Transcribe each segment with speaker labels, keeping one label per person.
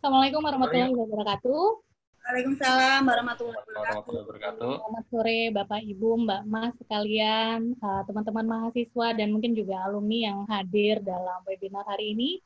Speaker 1: Assalamualaikum
Speaker 2: Sore,
Speaker 1: warahmatullahi wabarakatuh.
Speaker 3: Waalaikumsalam warahmatullahi wabarakatuh.
Speaker 2: warahmatullahi wabarakatuh.
Speaker 1: Selamat sore Bapak Ibu, Mbak Mas sekalian, teman-teman mahasiswa dan mungkin juga alumni yang hadir dalam webinar hari ini.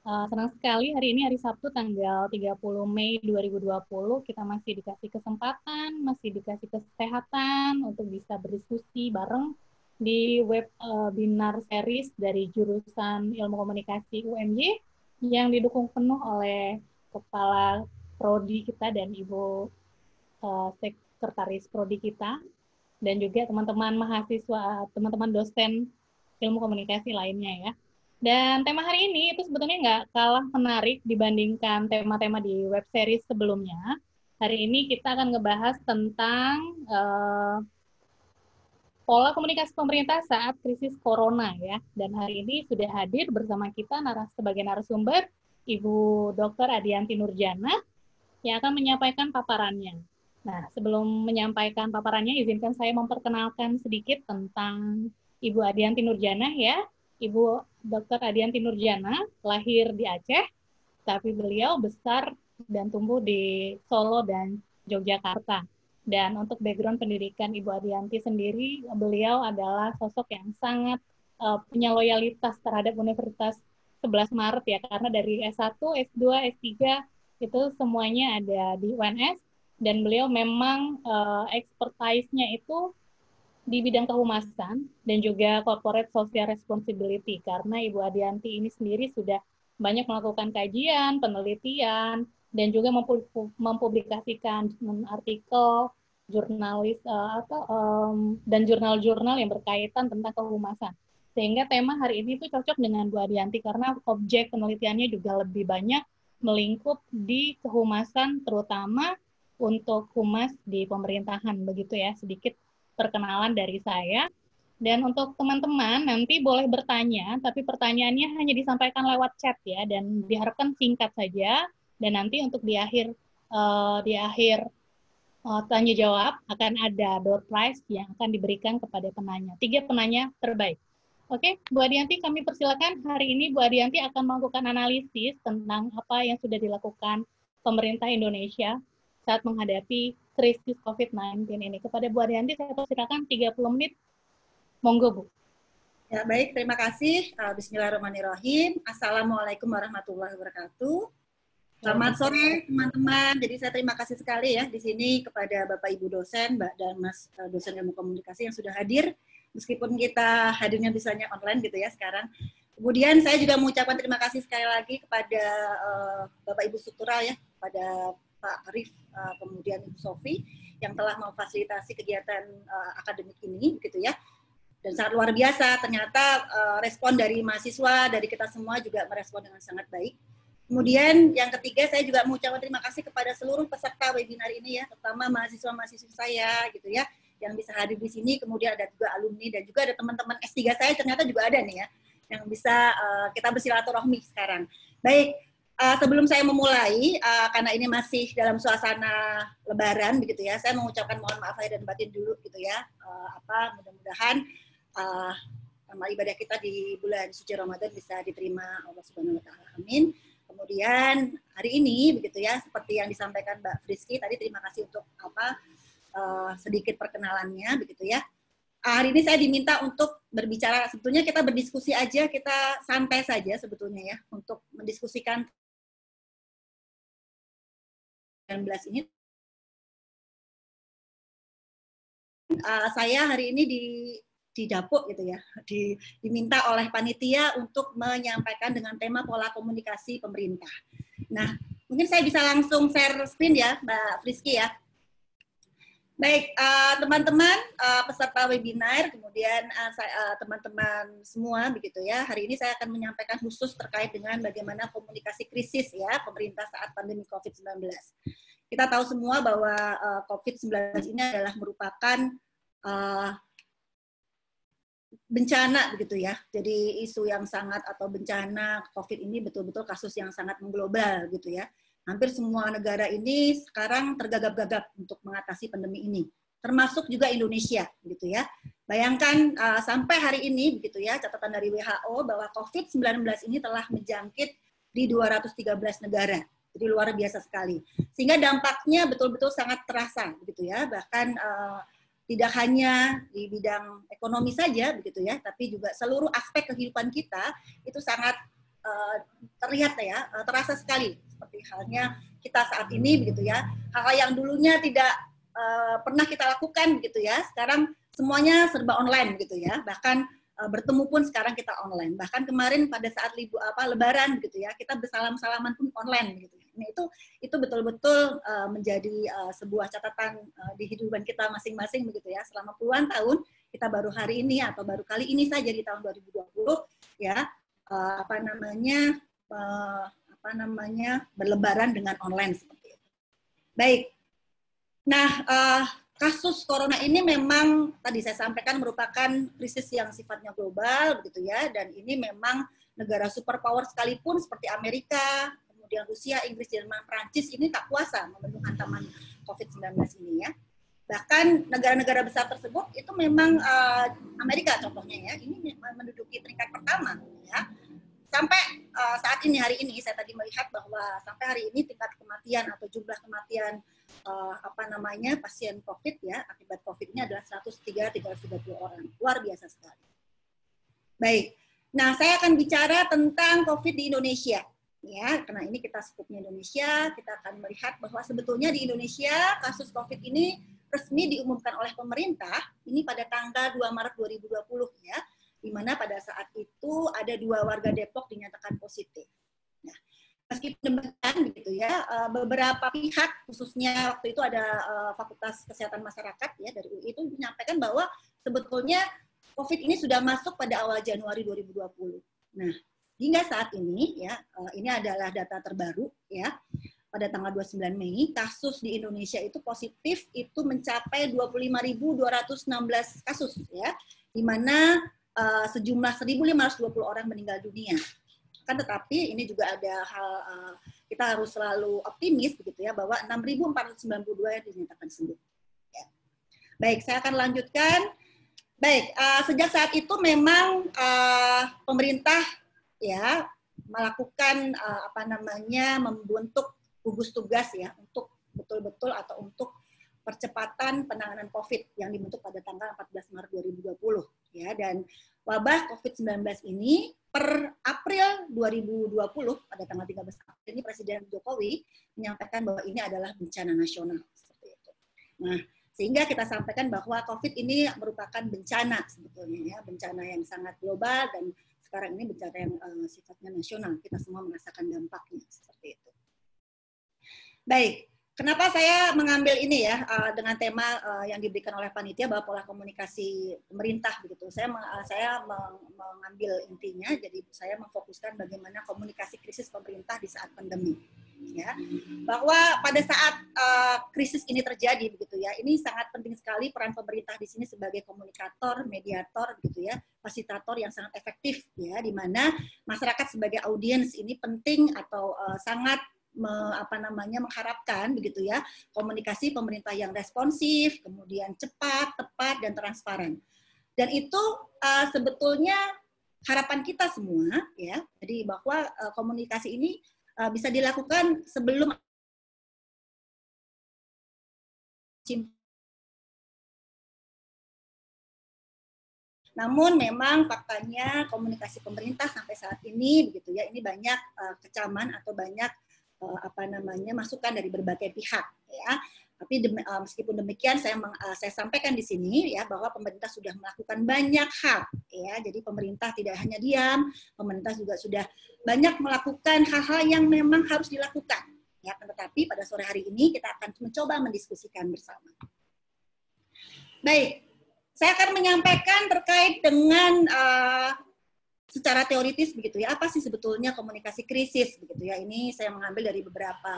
Speaker 1: Senang sekali hari ini hari Sabtu tanggal 30 Mei 2020 kita masih dikasih kesempatan, masih dikasih kesehatan untuk bisa berdiskusi bareng di webinar series dari jurusan Ilmu Komunikasi UMY yang didukung penuh oleh Kepala Prodi kita dan Ibu Sekretaris Prodi kita dan juga teman-teman mahasiswa, teman-teman dosen ilmu komunikasi lainnya ya. Dan tema hari ini itu sebetulnya nggak kalah menarik dibandingkan tema-tema di web series sebelumnya. Hari ini kita akan ngebahas tentang pola komunikasi pemerintah saat krisis corona ya. Dan hari ini sudah hadir bersama kita sebagai narasumber Ibu Dr. Adianti Nurjana yang akan menyampaikan paparannya. Nah, sebelum menyampaikan paparannya, izinkan saya memperkenalkan sedikit tentang Ibu Adianti Nurjana ya. Ibu Dr. Adianti Nurjana lahir di Aceh, tapi beliau besar dan tumbuh di Solo dan Yogyakarta. Dan untuk background pendidikan Ibu Adianti sendiri, beliau adalah sosok yang sangat punya loyalitas terhadap Universitas 11 Maret ya, karena dari S1, S2, S3 itu semuanya ada di UNS, dan beliau memang expertise-nya itu di bidang kehumasan dan juga corporate social responsibility, karena Ibu Adianti ini sendiri sudah banyak melakukan kajian, penelitian, dan juga mempublikasikan artikel, jurnalis dan jurnal-jurnal yang berkaitan tentang kehumasan. Sehingga tema hari ini itu cocok dengan Bu Adianti karena objek penelitiannya juga lebih banyak melingkup di kehumasan, terutama untuk humas di pemerintahan, begitu ya, sedikit perkenalan dari saya. Dan untuk teman-teman nanti boleh bertanya, tapi pertanyaannya hanya disampaikan lewat chat ya, dan diharapkan singkat saja. Dan nanti untuk di akhir tanya jawab akan ada door prize yang akan diberikan kepada penanya. 3 penanya terbaik. Oke, Bu Adianti, kami persilakan. Hari ini Bu Adianti akan melakukan analisis tentang apa yang sudah dilakukan pemerintah Indonesia saat menghadapi krisis COVID-19 ini. Kepada Bu Adianti, saya persilakan 30 menit. Monggo, Bu.
Speaker 3: Ya, baik, terima kasih. Bismillahirrahmanirrahim. Assalamualaikum warahmatullahi wabarakatuh. Selamat sore, teman-teman. Jadi saya terima kasih sekali ya di sini kepada Bapak Ibu dosen, Mbak dan Mas dosen ilmu komunikasi yang sudah hadir. Meskipun kita hadirnya bisanya online gitu ya sekarang. Kemudian saya juga mengucapkan terima kasih sekali lagi kepada Bapak Ibu struktural ya, kepada Pak Arif, kemudian Ibu Sofi yang telah memfasilitasi kegiatan akademik ini gitu ya. Dan sangat luar biasa, ternyata respon dari mahasiswa, dari kita semua juga merespon dengan sangat baik. Kemudian yang ketiga, saya juga mengucapkan terima kasih kepada seluruh peserta webinar ini ya, terutama mahasiswa-mahasiswa saya gitu ya, yang bisa hadir di sini. Kemudian ada juga alumni dan juga ada teman-teman S3 saya ternyata juga ada nih ya, yang bisa kita bersilaturahmi sekarang. Baik, sebelum saya memulai, karena ini masih dalam suasana Lebaran begitu ya, saya mengucapkan mohon maaf lahir dan batin dulu gitu ya. Mudah-mudahan amal ibadah kita di bulan suci Ramadan bisa diterima Allah Subhanahu Wa Taala. Amin. Kemudian hari ini begitu ya, seperti yang disampaikan Mbak Friski tadi, terima kasih untuk sedikit perkenalannya begitu ya. Hari ini saya diminta untuk berbicara, sebetulnya kita berdiskusi aja, kita santai saja sebetulnya ya, untuk mendiskusikan 19 ini. Saya hari ini didapuk gitu ya, diminta oleh panitia untuk menyampaikan dengan tema pola komunikasi pemerintah. Nah, mungkin saya bisa langsung share screen ya, Mbak Friski ya. Baik, teman-teman peserta webinar, kemudian teman-teman semua begitu ya. Hari ini saya akan menyampaikan khusus terkait dengan bagaimana komunikasi krisis ya pemerintah saat pandemi COVID-19. Kita tahu semua bahwa COVID-19 ini adalah merupakan bencana begitu ya. Jadi isu yang sangat atau bencana COVID ini betul-betul kasus yang sangat mengglobal gitu ya. Hampir semua negara ini sekarang tergagap-gagap untuk mengatasi pandemi ini, termasuk juga Indonesia gitu ya. Bayangkan sampai hari ini begitu ya, catatan dari WHO bahwa COVID-19 ini telah menjangkit di 213 negara Jadi luar biasa sekali. Sehingga dampaknya betul-betul sangat terasa begitu ya. Bahkan tidak hanya di bidang ekonomi saja begitu ya, tapi juga seluruh aspek kehidupan kita itu sangat terlihat ya, terasa sekali. Seperti halnya kita saat ini begitu ya. Hal-hal yang dulunya tidak pernah kita lakukan begitu ya. Sekarang semuanya serba online gitu ya. Bahkan bertemu pun sekarang kita online. Bahkan kemarin pada saat Lebaran gitu ya, kita bersalam-salaman pun online gitu. Nah, itu betul-betul menjadi sebuah catatan di kehidupan kita masing-masing begitu ya. Selama puluhan tahun kita baru hari ini atau baru kali ini saja di tahun 2020 ya berlebaran dengan online seperti itu. Baik. Nah, kasus corona ini memang tadi saya sampaikan merupakan krisis yang sifatnya global begitu ya, dan ini memang negara superpower sekalipun seperti Amerika, kemudian Rusia, Inggris, Jerman, Prancis ini tak kuasa membendung hantaman COVID-19 ini ya. Bahkan negara-negara besar tersebut itu memang Amerika contohnya ya, ini menduduki peringkat pertama ya. Sampai saat ini, hari ini saya tadi melihat bahwa sampai hari ini tingkat kematian atau jumlah kematian pasien COVID ya akibat COVID ini adalah 330 orang. Luar biasa sekali. Baik. Nah, saya akan bicara tentang COVID di Indonesia. Ya, karena ini kita skupnya Indonesia, kita akan melihat bahwa sebetulnya di Indonesia kasus COVID ini resmi diumumkan oleh pemerintah ini pada tanggal 2 Maret 2020 ya, di mana pada saat itu ada 2 warga Depok dinyatakan positif. Nah, meskipun demikian begitu ya, beberapa pihak khususnya waktu itu ada Fakultas Kesehatan Masyarakat ya dari UI itu menyampaikan bahwa sebetulnya COVID ini sudah masuk pada awal Januari 2020. Nah, hingga saat ini ya, ini adalah data terbaru ya. Pada tanggal 29 Mei, kasus di Indonesia itu positif itu mencapai 25.216 kasus ya, di mana sejumlah 1.520 orang meninggal dunia. Kan tetapi ini juga ada hal kita harus selalu optimis begitu ya, bahwa 6.492 yang dinyatakan sembuh. Ya. Baik, saya akan lanjutkan. Baik, sejak saat itu memang pemerintah ya melakukan membentuk gugus tugas ya untuk betul-betul atau untuk percepatan penanganan COVID yang dibentuk pada tanggal 14 Maret 2020 ya, dan wabah COVID-19 ini per April 2020 pada tanggal 13 April ini Presiden Jokowi menyampaikan bahwa ini adalah bencana nasional seperti itu. Nah, sehingga kita sampaikan bahwa COVID ini merupakan bencana sebetulnya ya, bencana yang sangat global dan sekarang ini bencana yang sifatnya nasional. Kita semua merasakan dampaknya seperti itu. Baik, kenapa saya mengambil ini ya dengan tema yang diberikan oleh panitia bahwa pola komunikasi pemerintah begitu. Saya mengambil intinya, jadi saya memfokuskan bagaimana komunikasi krisis pemerintah di saat pandemi. Ya, bahwa pada saat krisis ini terjadi begitu ya, ini sangat penting sekali peran pemerintah di sini sebagai komunikator, mediator gitu ya, fasilitator yang sangat efektif ya, di mana masyarakat sebagai audiens ini penting atau sangat mengharapkan begitu ya komunikasi pemerintah yang responsif, kemudian cepat, tepat dan transparan. Dan itu sebetulnya harapan kita semua ya. Jadi bahwa komunikasi ini bisa dilakukan sebelum namun memang faktanya komunikasi pemerintah sampai saat ini begitu ya, ini banyak kecaman atau banyak masukan dari berbagai pihak ya. Tapi meskipun demikian saya sampaikan di sini ya bahwa pemerintah sudah melakukan banyak hal ya. Jadi pemerintah tidak hanya diam, pemerintah juga sudah banyak melakukan hal-hal yang memang harus dilakukan ya. Tetapi pada sore hari ini kita akan mencoba mendiskusikan bersama. Baik, saya akan menyampaikan terkait dengan secara teoritis begitu ya, apa sih sebetulnya komunikasi krisis begitu ya. Ini saya mengambil dari beberapa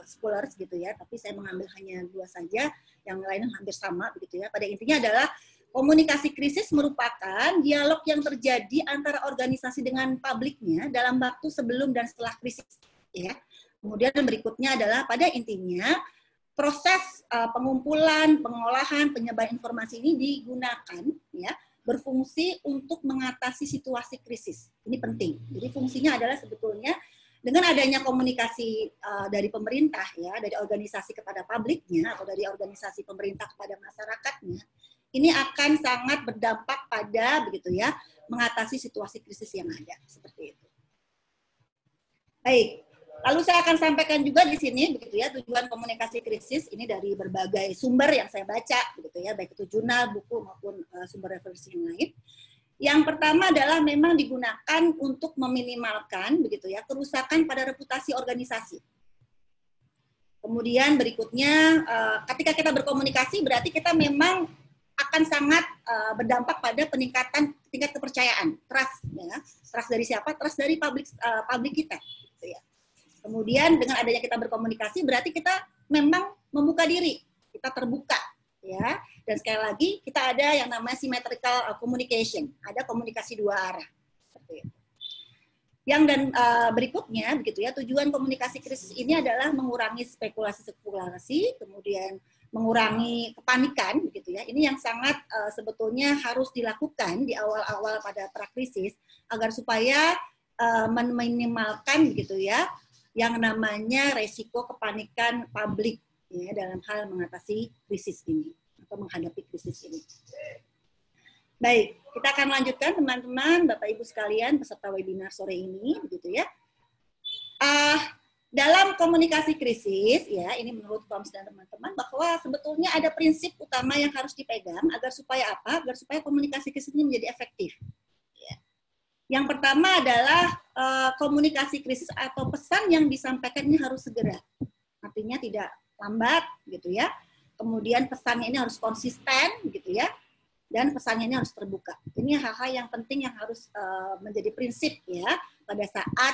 Speaker 3: scholars gitu ya, tapi saya mengambil hanya 2 saja, yang lain hampir sama begitu ya. Pada intinya adalah komunikasi krisis merupakan dialog yang terjadi antara organisasi dengan publiknya dalam waktu sebelum dan setelah krisis ya. Kemudian berikutnya adalah pada intinya proses pengumpulan, pengolahan, penyebaran informasi ini digunakan ya, berfungsi untuk mengatasi situasi krisis. Ini penting. Jadi fungsinya adalah sebetulnya dengan adanya komunikasi dari pemerintah ya, dari organisasi kepada publiknya atau dari organisasi pemerintah kepada masyarakatnya, ini akan sangat berdampak pada begitu ya, mengatasi situasi krisis yang ada seperti itu. Baik, lalu saya akan sampaikan juga di sini begitu ya, tujuan komunikasi krisis ini dari berbagai sumber yang saya baca begitu ya, baik itu jurnal, buku maupun sumber referensi yang lain. Yang pertama adalah memang digunakan untuk meminimalkan begitu ya, kerusakan pada reputasi organisasi. Kemudian berikutnya, ketika kita berkomunikasi berarti kita memang akan sangat berdampak pada peningkatan tingkat kepercayaan, trust, ya. Trust dari siapa? Trust dari publik kita. Gitu ya. Kemudian dengan adanya kita berkomunikasi berarti kita memang membuka diri, kita terbuka, ya. Dan sekali lagi kita ada yang namanya symmetrical communication, ada komunikasi dua arah. Seperti itu. Yang dan berikutnya begitu ya, tujuan komunikasi krisis ini adalah mengurangi spekulasi, kemudian mengurangi kepanikan begitu ya. Ini yang sangat sebetulnya harus dilakukan di awal-awal pada prakrisis agar supaya meminimalkan begitu ya yang namanya resiko kepanikan publik ya dalam hal mengatasi krisis ini atau menghadapi krisis ini. Baik, kita akan lanjutkan teman-teman, Bapak Ibu sekalian peserta webinar sore ini begitu ya. Dalam komunikasi krisis, ya ini menurut Koms dan teman-teman, bahwa sebetulnya ada prinsip utama yang harus dipegang agar supaya apa? Agar supaya komunikasi krisis ini menjadi efektif. Ya. Yang pertama adalah komunikasi krisis atau pesan yang disampaikan ini harus segera. Artinya tidak lambat, gitu ya. Kemudian pesannya ini harus konsisten, gitu ya. Dan pesannya ini harus terbuka. Ini hal-hal yang penting yang harus menjadi prinsip ya pada saat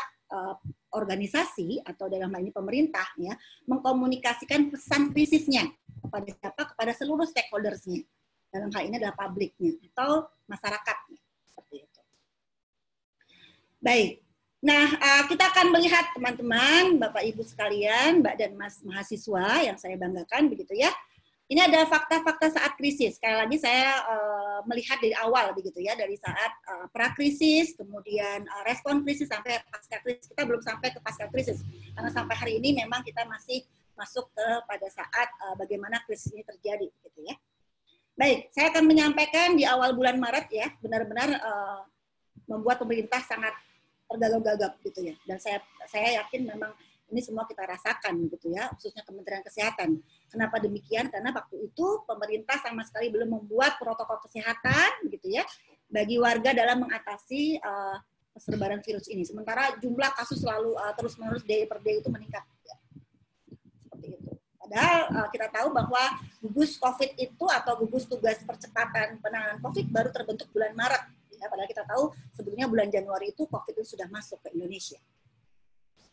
Speaker 3: organisasi atau dalam hal ini pemerintah ya mengkomunikasikan pesan krisisnya kepada siapa? Kepada seluruh stakeholders-nya. Dalam hal ini adalah publiknya atau masyarakatnya. Seperti itu. Baik. Nah, kita akan melihat teman-teman, Bapak Ibu sekalian, Mbak dan Mas mahasiswa yang saya banggakan begitu ya. Ini ada fakta-fakta saat krisis. Sekali lagi saya melihat dari awal begitu ya, dari saat pra-krisis, kemudian respon krisis sampai pasca krisis. Kita belum sampai ke pasca krisis karena sampai hari ini memang kita masih masuk ke pada saat bagaimana krisis ini terjadi gitu ya. Baik, saya akan menyampaikan di awal bulan Maret ya, benar-benar membuat pemerintah sangat tergagap-gagap gitu ya. Dan saya yakin memang ini semua kita rasakan gitu ya, khususnya Kementerian Kesehatan. Kenapa demikian? Karena waktu itu pemerintah sama sekali belum membuat protokol kesehatan gitu ya bagi warga dalam mengatasi persebaran virus ini. Sementara jumlah kasus selalu terus-menerus day per day itu meningkat. Ya. Seperti itu. Padahal kita tahu bahwa gugus COVID itu atau gugus tugas percepatan penanganan COVID baru terbentuk bulan Maret. Ya. Padahal kita tahu sebetulnya bulan Januari itu COVID itu sudah masuk ke Indonesia.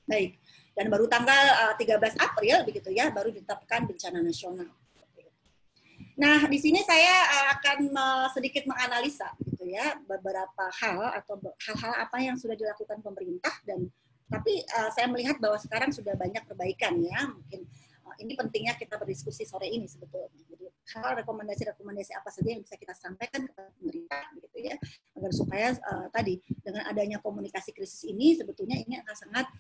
Speaker 3: Baik. Dan baru tanggal 13 April begitu ya baru ditetapkan bencana nasional. Nah, di sini saya akan sedikit menganalisa gitu ya beberapa hal atau hal-hal apa yang sudah dilakukan pemerintah dan tapi saya melihat bahwa sekarang sudah banyak perbaikan ya. Mungkin ini pentingnya kita berdiskusi sore ini sebetulnya. Jadi hal rekomendasi-rekomendasi apa saja yang bisa kita sampaikan kepada pemerintah gitu ya agar supaya tadi dengan adanya komunikasi krisis ini sebetulnya ini akan sangat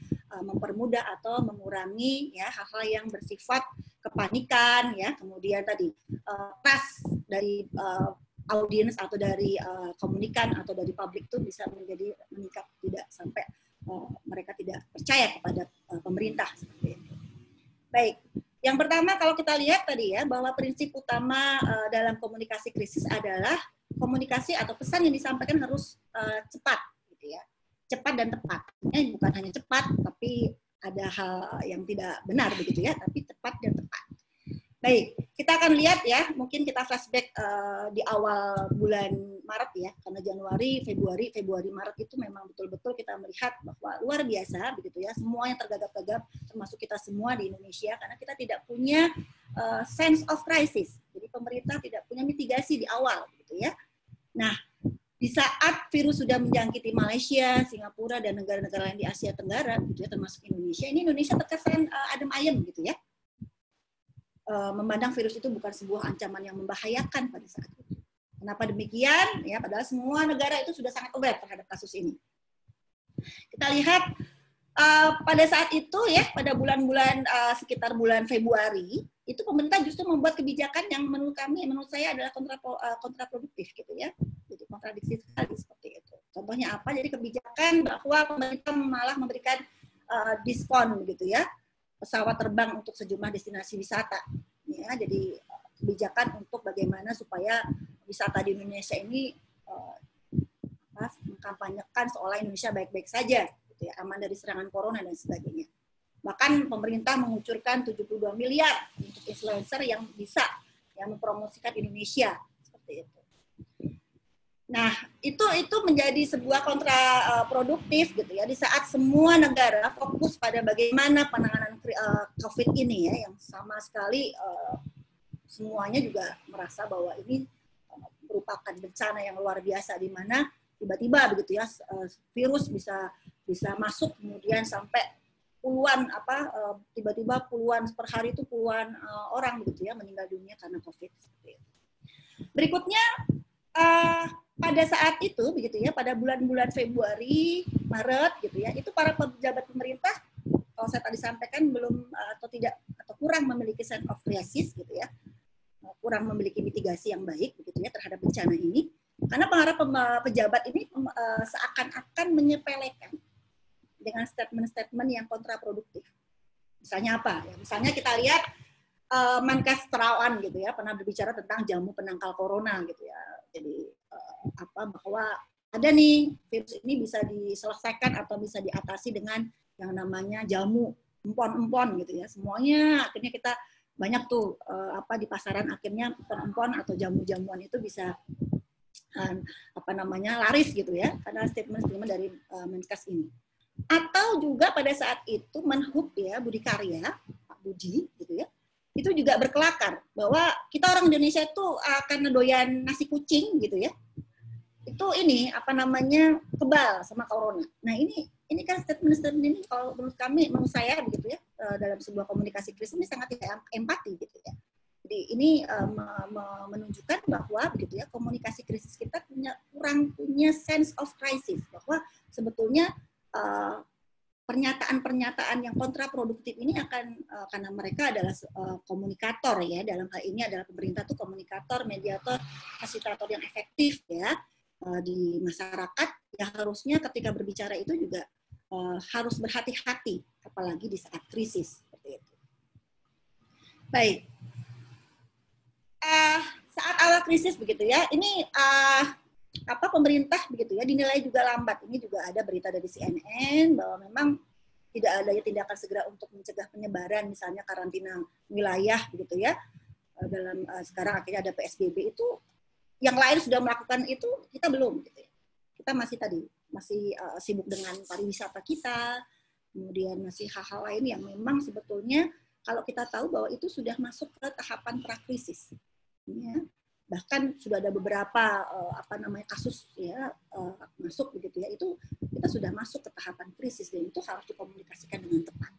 Speaker 3: mempermudah atau mengurangi ya hal-hal yang bersifat kepanikan ya kemudian tadi trust dari audiens atau dari komunikan atau dari publik itu bisa menjadi meningkat tidak sampai mereka tidak percaya kepada pemerintah seperti itu. Baik. Yang pertama kalau kita lihat tadi ya bahwa prinsip utama dalam komunikasi krisis adalah komunikasi atau pesan yang disampaikan harus cepat gitu ya. Cepat dan tepat. Ini bukan hanya cepat tapi ada hal yang tidak benar begitu ya, tapi tepat dan tepat. Baik, kita akan lihat ya, mungkin kita flashback di awal bulan Maret ya, karena Januari, Februari, Maret itu memang betul-betul kita melihat bahwa luar biasa begitu ya, semua yang tergagap-gagap, termasuk kita semua di Indonesia, karena kita tidak punya sense of crisis. Jadi pemerintah tidak punya mitigasi di awal gitu ya. Nah, di saat virus sudah menjangkiti Malaysia, Singapura, dan negara-negara lain di Asia Tenggara, gitu ya, termasuk Indonesia, ini Indonesia terkesan adem ayem gitu ya. Memandang virus itu bukan sebuah ancaman yang membahayakan pada saat itu. Kenapa demikian? Ya, padahal semua negara itu sudah sangat aware terhadap kasus ini. Kita lihat pada saat itu ya, pada bulan-bulan sekitar bulan Februari, itu pemerintah justru membuat kebijakan yang menurut saya adalah kontraproduktif gitu ya. Jadi kontradiksi sekali seperti itu. Contohnya apa? Jadi kebijakan bahwa pemerintah malah memberikan diskon gitu ya, pesawat terbang untuk sejumlah destinasi wisata. Ya, jadi kebijakan untuk bagaimana supaya wisata di Indonesia ini mengkampanyekan seolah Indonesia baik-baik saja. Ya, aman dari serangan corona dan sebagainya. Bahkan pemerintah mengucurkan 72 miliar untuk influencer yang bisa mempromosikan Indonesia seperti itu. Nah, itu menjadi sebuah kontraproduktif gitu ya, di saat semua negara fokus pada bagaimana penanganan COVID ini ya, yang sama sekali semuanya juga merasa bahwa ini merupakan bencana yang luar biasa, di mana tiba-tiba begitu ya virus bisa masuk, kemudian sampai puluhan tiba-tiba puluhan per hari itu puluhan orang begitu ya meninggal dunia karena COVID. Berikutnya pada saat itu begitu ya, pada bulan-bulan Februari, Maret gitu ya, itu para pejabat pemerintah, kalau saya tadi sampaikan, belum atau kurang memiliki sense of crisis gitu ya, kurang memiliki mitigasi yang baik begitu ya terhadap bencana ini, karena para pejabat ini seakan-akan menyepelekan dengan statement-statement yang kontraproduktif. Misalnya apa? Ya, misalnya kita lihat Menkes Terawan gitu ya pernah berbicara tentang jamu penangkal corona gitu ya. Jadi bahwa ada nih virus ini bisa diselesaikan atau bisa diatasi dengan yang namanya jamu empon-empon gitu ya. Semuanya akhirnya kita banyak tuh di pasaran akhirnya empon-empon atau jamu-jamuan itu bisa laris gitu ya karena statement-statement dari Menkes ini. Atau juga pada saat itu Menhub ya Budi Karya, Pak Budi gitu ya, itu juga berkelakar bahwa kita orang Indonesia itu akan doyan nasi kucing gitu ya. Itu kebal sama corona. Nah, ini kan statement ini kalau menurut saya begitu ya, dalam sebuah komunikasi krisis ini sangat tidak empati gitu ya. Jadi ini menunjukkan bahwa begitu ya komunikasi krisis kita kurang punya sense of crisis, bahwa sebetulnya pernyataan-pernyataan yang kontraproduktif ini akan karena mereka adalah komunikator ya, dalam hal ini adalah pemerintah tuh komunikator, mediator, fasilitator yang efektif ya di masyarakat, ya harusnya ketika berbicara itu juga harus berhati-hati apalagi di saat krisis seperti itu. Baik. Saat awal krisis begitu ya, ini pemerintah begitu ya dinilai juga lambat. Ini juga ada berita dari CNN bahwa memang tidak ada tindakan segera untuk mencegah penyebaran, misalnya karantina wilayah begitu ya. Dalam sekarang akhirnya ada PSBB itu, yang lain sudah melakukan itu, kita belum gitu ya. Kita masih sibuk dengan pariwisata kita, kemudian masih hal-hal lain yang memang sebetulnya kalau kita tahu bahwa itu sudah masuk ke tahapan prakrisis. Ya. Bahkan sudah ada beberapa kasus ya masuk begitu ya, itu kita sudah masuk ke tahapan krisis dan itu harus dikomunikasikan dengan tepat.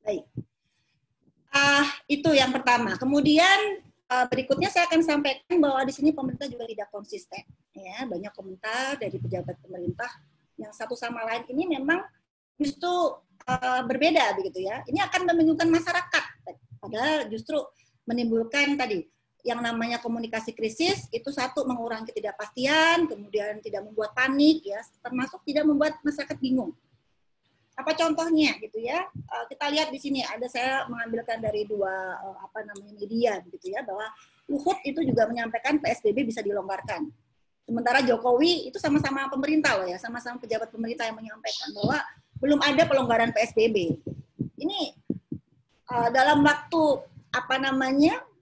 Speaker 3: Baik, itu yang pertama. Kemudian berikutnya saya akan sampaikan bahwa di sini pemerintah juga tidak konsisten. Ya, banyak komentar dari pejabat pemerintah yang satu sama lain ini memang justru berbeda begitu ya. Ini akan membingungkan masyarakat. Padahal justru menimbulkan tadi yang namanya komunikasi krisis itu satu mengurangi ketidakpastian, kemudian tidak membuat panik ya, termasuk tidak membuat masyarakat bingung. Apa contohnya gitu ya? Kita lihat di sini ada saya mengambilkan dari dua media gitu ya, bahwa Luhut itu juga menyampaikan PSBB bisa dilonggarkan. Sementara Jokowi itu sama-sama pemerintah loh ya, sama-sama pejabat pemerintah yang menyampaikan bahwa belum ada pelonggaran PSBB. Ini dalam waktu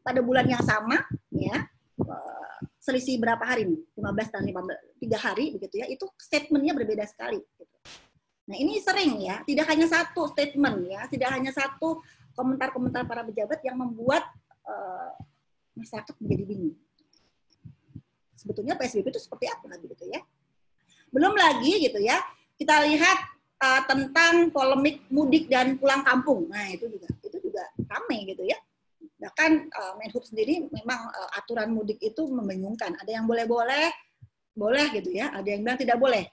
Speaker 3: pada bulan yang sama ya, selisih berapa hari nih, 15 dan 3 hari begitu ya, itu statementnya berbeda sekali gitu. Nah, ini sering ya, tidak hanya satu statement ya, tidak hanya satu komentar-komentar para pejabat yang membuat masyarakat menjadi bingung. Sebetulnya PSBB itu seperti apa gitu ya. Belum lagi gitu ya, kita lihat tentang polemik mudik dan pulang kampung. Nah, itu juga ramai gitu ya. Bahkan Menhub sendiri memang aturan mudik itu membingungkan. Ada yang boleh gitu ya, ada yang bilang tidak boleh.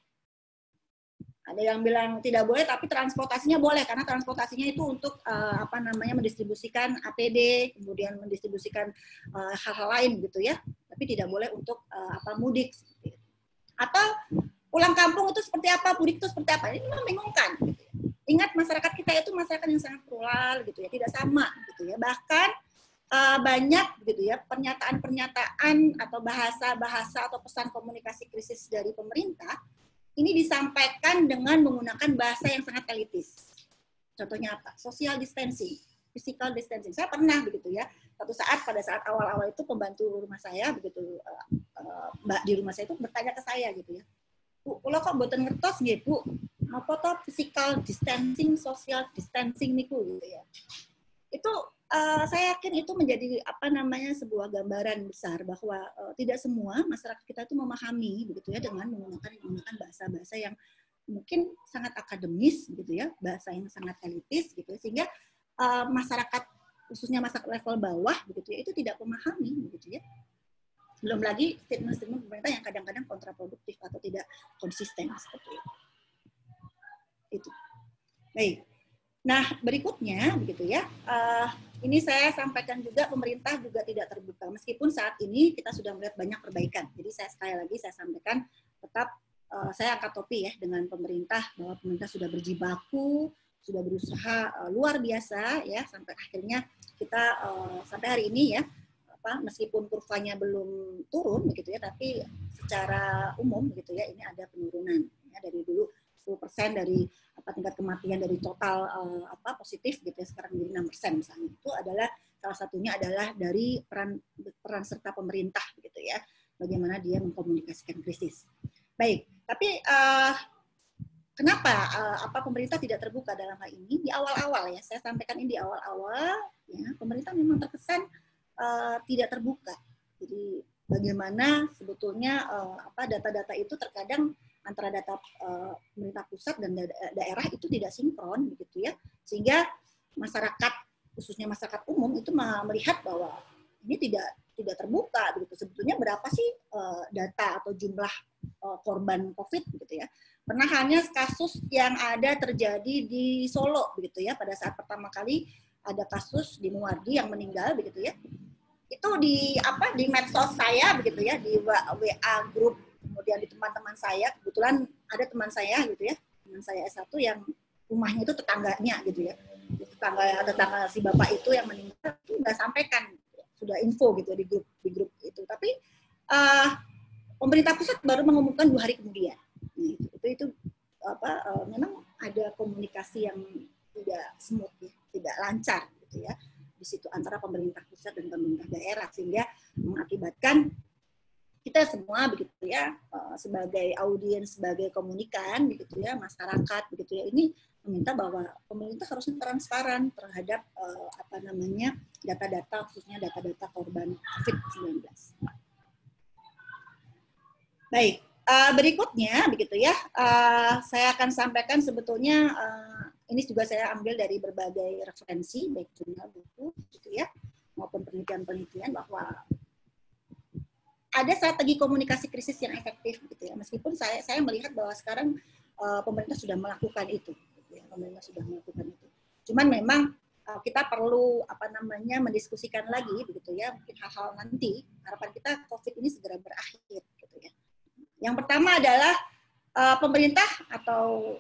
Speaker 3: Ada yang bilang tidak boleh, tapi transportasinya boleh karena transportasinya itu untuk mendistribusikan APD, kemudian mendistribusikan hal-hal lain gitu ya. Tapi tidak boleh untuk mudik. Atau pulang kampung itu seperti apa, mudik itu seperti apa? Ini membingungkan. Gitu ya. Ingat masyarakat kita itu masyarakat yang sangat plural gitu ya, tidak sama gitu ya. Bahkan banyak gitu ya pernyataan-pernyataan atau bahasa-bahasa atau pesan komunikasi krisis dari pemerintah ini disampaikan dengan menggunakan bahasa yang sangat elitis. Contohnya apa? Social distancing, physical distancing. Saya pernah begitu ya. Satu saat pada saat awal-awal itu pembantu rumah saya begitu Mbak di rumah saya itu bertanya ke saya gitu ya. Bu, kalau kok mboten ngertos nggih, Bu? Apa toh physical distancing, social distancing niku gitu ya. Itu saya yakin itu menjadi sebuah gambaran besar bahwa tidak semua masyarakat kita itu memahami begitu ya dengan menggunakan bahasa-bahasa yang mungkin sangat akademis gitu ya, bahasa yang sangat elitis gitu sehingga masyarakat khususnya masyarakat level bawah begitu ya itu tidak memahami begitu ya. Belum lagi statement-statement pemerintah yang kadang-kadang kontraproduktif atau tidak konsisten seperti itu. Itu. Baik. Nah, berikutnya begitu ya. Ini saya sampaikan juga pemerintah juga tidak terbuka meskipun saat ini kita sudah melihat banyak perbaikan. Jadi saya sekali lagi saya sampaikan tetap saya angkat topi ya dengan pemerintah bahwa pemerintah sudah berjibaku, sudah berusaha luar biasa ya sampai akhirnya kita sampai hari ini ya meskipun kurvanya belum turun gitu ya tapi secara umum gitu ya ini ada penurunan ya dari dulu 10% dari tingkat kematian dari total positif gitu ya sekarang menjadi 6% misalnya. Itu adalah salah satunya adalah dari peran serta pemerintah gitu ya. Bagaimana dia mengkomunikasikan krisis. Baik, tapi kenapa pemerintah tidak terbuka dalam hal ini? Di awal-awal ya, saya sampaikan ini di awal-awal ya, pemerintah memang terkesan tidak terbuka. Jadi bagaimana sebetulnya data-data itu terkadang antara data pemerintah pusat dan daerah itu tidak sinkron begitu ya, sehingga masyarakat khususnya masyarakat umum itu melihat bahwa ini tidak terbuka begitu. Sebetulnya berapa sih data atau jumlah korban COVID begitu ya. Pernah hanya kasus yang ada terjadi di Solo begitu ya pada saat pertama kali ada kasus di Muardi yang meninggal begitu ya. Itu di medsos saya begitu ya, di WA grup, kemudian di teman-teman saya, kebetulan ada teman saya gitu ya, teman saya S1 yang rumahnya itu tetangganya gitu ya. Tetangga si bapak itu yang meninggal itu nggak sampaikan, sudah info gitu di grup itu. Tapi pemerintah pusat baru mengumumkan 2 hari kemudian. Itu memang ada komunikasi yang tidak smooth ya, tidak lancar gitu ya di situ antara pemerintah pusat dan pemerintah daerah sehingga mengakibatkan kita semua begitu ya sebagai audiens, sebagai komunikan begitu ya masyarakat begitu ya ini meminta bahwa pemerintah harusnya transparan terhadap data-data khususnya data-data korban COVID-19. Baik, berikutnya begitu ya saya akan sampaikan sebetulnya ini juga saya ambil dari berbagai referensi baik jurnal buku gitu ya maupun penelitian-penelitian bahwa ada strategi komunikasi krisis yang efektif gitu ya. Meskipun saya melihat bahwa sekarang pemerintah sudah melakukan itu gitu ya. Pemerintah sudah melakukan itu. Cuman memang kita perlu mendiskusikan lagi begitu ya. Mungkin hal-hal nanti harapan kita Covid ini segera berakhir gitu ya. Yang pertama adalah pemerintah atau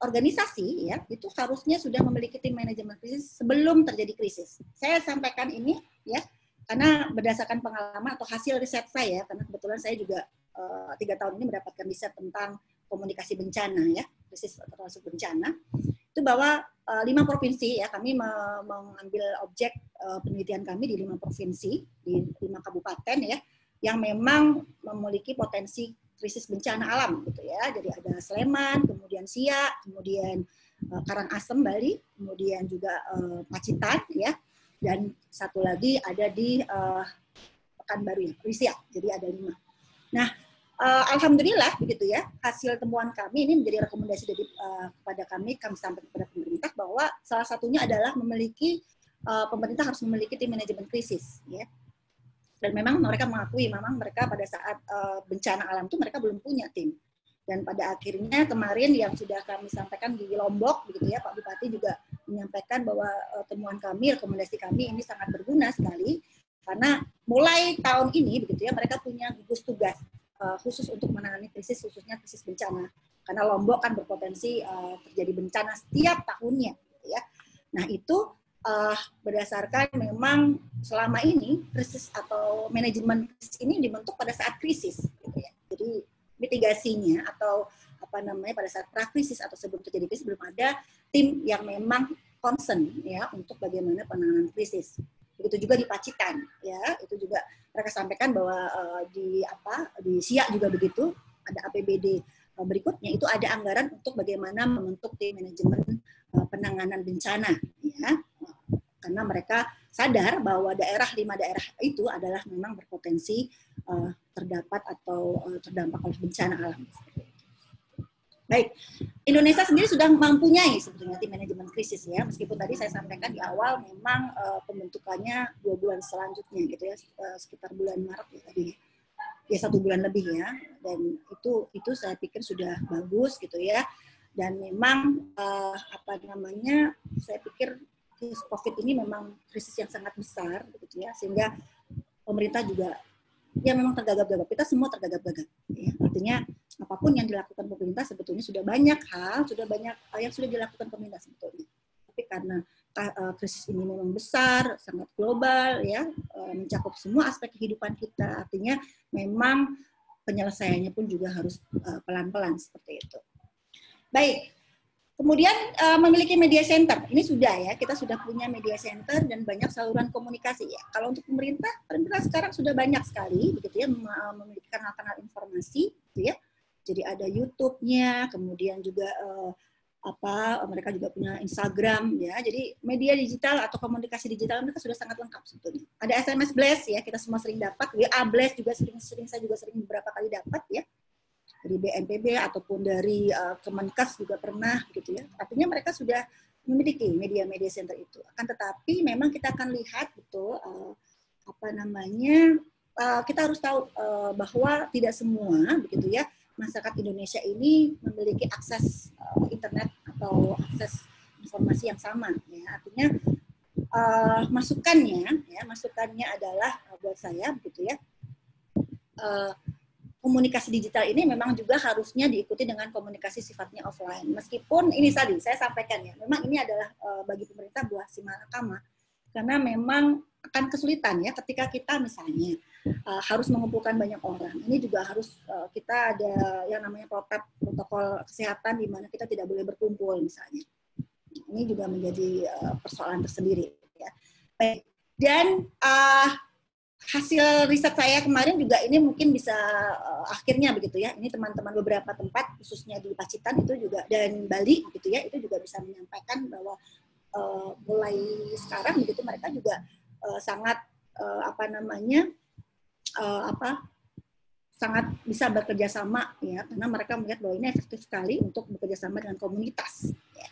Speaker 3: organisasi ya itu harusnya sudah memiliki tim manajemen krisis sebelum terjadi krisis. Saya sampaikan ini ya karena berdasarkan pengalaman atau hasil riset saya, karena kebetulan saya juga 3 tahun ini mendapatkan riset tentang komunikasi bencana ya, krisis termasuk bencana, itu bahwa 5 provinsi ya, kami mengambil objek penelitian kami di 5 provinsi, di 5 kabupaten ya, yang memang memiliki potensi krisis bencana alam gitu ya. Jadi ada Sleman, kemudian Siak, kemudian Karangasem Bali, kemudian juga Pacitan ya. Dan satu lagi ada di Pekanbaru ya, Risiak. Jadi ada 5. Nah, alhamdulillah begitu ya, hasil temuan kami ini menjadi rekomendasi dari kepada kami sampaikan kepada pemerintah bahwa salah satunya adalah pemerintah harus memiliki tim manajemen krisis ya. Dan memang mereka mengakui memang mereka pada saat bencana alam itu mereka belum punya tim. Dan pada akhirnya kemarin yang sudah kami sampaikan di Lombok, begitu ya, Pak Bupati juga menyampaikan bahwa temuan kami, rekomendasi kami ini sangat berguna sekali, karena mulai tahun ini, begitu ya, mereka punya gugus tugas khusus untuk menangani krisis, khususnya krisis bencana. Karena Lombok kan berpotensi terjadi bencana setiap tahunnya, gitu ya. Nah itu berdasarkan memang selama ini krisis atau manajemen krisis ini dibentuk pada saat krisis, gitu ya. Jadi mitigasinya atau apa namanya pada saat prakrisis atau sebelum terjadi krisis belum ada tim yang memang concern ya untuk bagaimana penanganan krisis. Begitu juga di Pacitan ya, itu juga mereka sampaikan bahwa di Siak juga begitu, ada APBD berikutnya itu ada anggaran untuk bagaimana membentuk tim manajemen penanganan bencana ya. Karena mereka sadar bahwa 5 daerah itu adalah memang berpotensi terdapat atau terdampak oleh bencana alam. Baik, Indonesia sendiri sudah mempunyai sebetulnya tim manajemen krisis ya, meskipun tadi saya sampaikan di awal memang pembentukannya 2 bulan selanjutnya gitu ya, sekitar bulan Maret ya tadi ya 1 bulan lebih ya, dan itu saya pikir sudah bagus gitu ya, dan memang saya pikir COVID ini memang krisis yang sangat besar, gitu ya, sehingga pemerintah juga ya memang tergagap-gagap. Kita semua tergagap-gagap. Ya. Artinya apapun yang dilakukan pemerintah sebetulnya sudah banyak yang sudah dilakukan pemerintah sebetulnya. Tapi karena krisis ini memang besar, sangat global, ya, mencakup semua aspek kehidupan kita. Artinya memang penyelesaiannya pun juga harus pelan-pelan seperti itu. Baik. Kemudian memiliki media center, ini sudah ya, kita sudah punya media center dan banyak saluran komunikasi ya. Kalau untuk pemerintah sekarang sudah banyak sekali, begitu ya, memiliki kanal-kanal informasi, gitu ya. Jadi ada YouTube-nya, kemudian juga mereka juga punya Instagram ya. Jadi media digital atau komunikasi digital mereka sudah sangat lengkap sebetulnya. Ada SMS Blast ya, kita semua sering dapat, WA Blast juga saya juga sering beberapa kali dapat ya. Dari BNPB ataupun dari Kemenkes juga pernah gitu ya. Artinya mereka sudah memiliki media-media center itu. Akan tetapi memang kita akan lihat betul kita harus tahu bahwa tidak semua begitu ya masyarakat Indonesia ini memiliki akses internet atau akses informasi yang sama ya. Artinya masukannya adalah buat saya begitu ya. Komunikasi digital ini memang juga harusnya diikuti dengan komunikasi sifatnya offline. Meskipun ini tadi saya sampaikan ya, memang ini adalah bagi pemerintah buah si malakama, karena memang akan kesulitan ya ketika kita misalnya harus mengumpulkan banyak orang. Ini juga harus kita ada yang namanya protokol kesehatan di mana kita tidak boleh berkumpul misalnya. Ini juga menjadi persoalan tersendiri. Ya. Baik. Dan hasil riset saya kemarin juga ini mungkin bisa akhirnya begitu ya, ini teman-teman beberapa tempat khususnya di Pacitan itu juga dan Bali gitu ya, itu juga bisa menyampaikan bahwa mulai sekarang begitu mereka juga sangat sangat bisa bekerja sama ya, karena mereka melihat bahwa ini efektif sekali untuk bekerja sama dengan komunitas ya.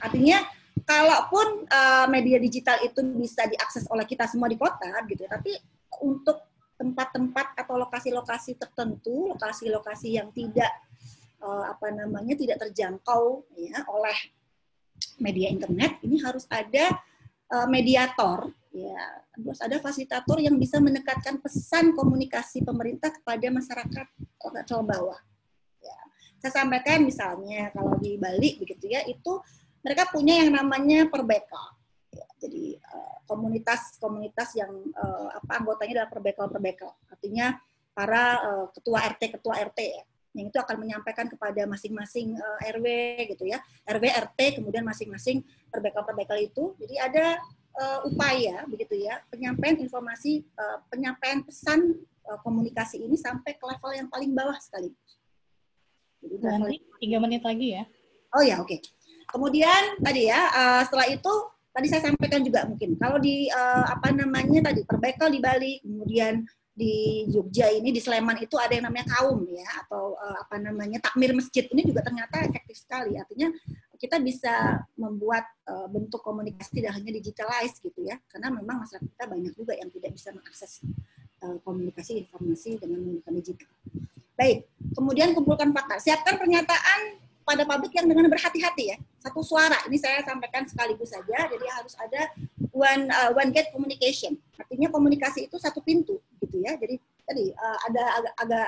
Speaker 3: Artinya kalaupun media digital itu bisa diakses oleh kita semua di kota gitu, tapi untuk tempat-tempat atau lokasi-lokasi tertentu, lokasi-lokasi yang tidak tidak terjangkau ya oleh media internet, ini harus ada mediator ya, harus ada fasilitator yang bisa mendekatkan pesan komunikasi pemerintah kepada masyarakat level bawah. Ya. Saya sampaikan misalnya kalau di Bali begitu ya, itu mereka punya yang namanya Perbekal. Ya, jadi komunitas yang anggotanya adalah perbekal. Artinya para ketua RT ya, yang itu akan menyampaikan kepada masing-masing RW gitu ya, RW RT kemudian masing-masing perbekal itu. Jadi ada upaya begitu ya, penyampaian informasi, penyampaian pesan komunikasi ini sampai ke level yang paling bawah sekali.
Speaker 1: Nanti 3 menit lagi ya.
Speaker 3: Oh ya, oke. Kemudian tadi ya, setelah itu tadi saya sampaikan juga mungkin kalau di tadi Perbekal di Bali, kemudian di Jogja ini di Sleman itu ada yang namanya kaum ya, atau takmir masjid, ini juga ternyata efektif sekali. Artinya kita bisa membuat bentuk komunikasi tidak hanya digitalized gitu ya, karena memang masyarakat kita banyak juga yang tidak bisa mengakses komunikasi informasi dengan menggunakan digital. Baik, kemudian kumpulkan fakta. Siapkan pernyataan pada publik yang dengan berhati-hati ya. Satu suara, ini saya sampaikan sekaligus saja, jadi harus ada one gate communication. Artinya komunikasi itu satu pintu gitu ya. Jadi tadi ada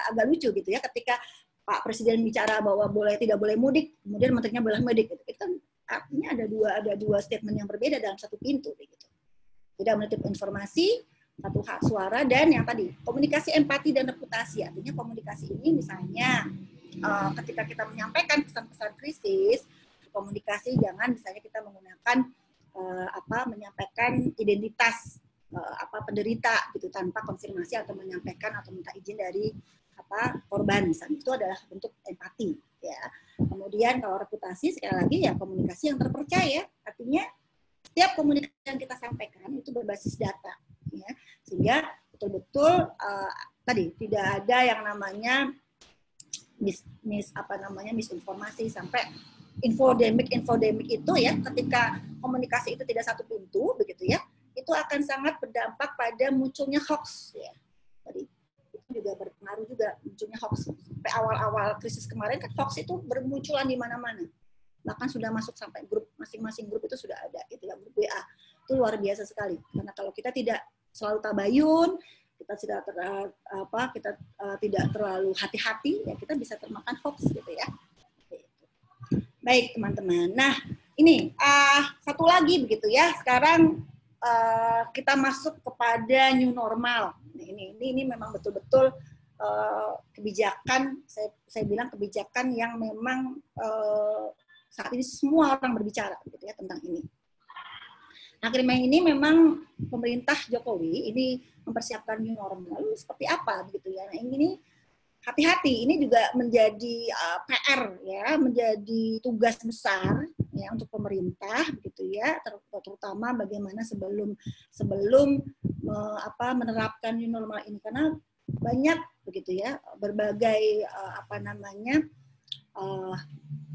Speaker 3: agak lucu gitu ya ketika Pak Presiden bicara bahwa tidak boleh mudik, kemudian menterinya boleh mudik gitu. Itu kan artinya ada dua statement yang berbeda dalam satu pintu gitu. Tidak menitip informasi, satu hak suara, dan yang tadi komunikasi empati dan reputasi. Artinya komunikasi ini misalnya ketika kita menyampaikan pesan-pesan krisis, komunikasi jangan misalnya kita menggunakan menyampaikan identitas penderita gitu tanpa konfirmasi atau menyampaikan atau minta izin dari korban misalnya. Itu adalah bentuk empati ya. Kemudian kalau reputasi sekali lagi ya komunikasi yang terpercaya. Artinya setiap komunikasi yang kita sampaikan itu berbasis data ya. Sehingga betul-betul tadi tidak ada yang namanya misinformasi sampai infodemic itu ya, ketika komunikasi itu tidak satu pintu begitu ya, itu akan sangat berdampak pada munculnya hoax ya. Tadi itu juga berpengaruh juga munculnya hoax. Sampai awal-awal krisis kemarin kan hoax itu bermunculan di mana-mana. Bahkan sudah masuk sampai grup, masing-masing grup itu sudah ada gitu ya, grup WA. Itu luar biasa sekali. Karena kalau kita tidak selalu tabayun, kita tidak terlalu hati-hati ya, kita bisa termakan hoax gitu ya. Baik teman-teman. Nah ini satu lagi begitu ya. Sekarang kita masuk kepada new normal. Ini memang betul-betul kebijakan. Saya bilang kebijakan yang memang saat ini semua orang berbicara gitu ya tentang ini. Nah, karena ini memang pemerintah Jokowi ini mempersiapkan new normal. Lalu seperti apa begitu ya? Nah, ini hati-hati, ini juga menjadi PR ya, menjadi tugas besar ya untuk pemerintah begitu ya, terutama bagaimana sebelum menerapkan new normal ini, karena banyak begitu ya berbagai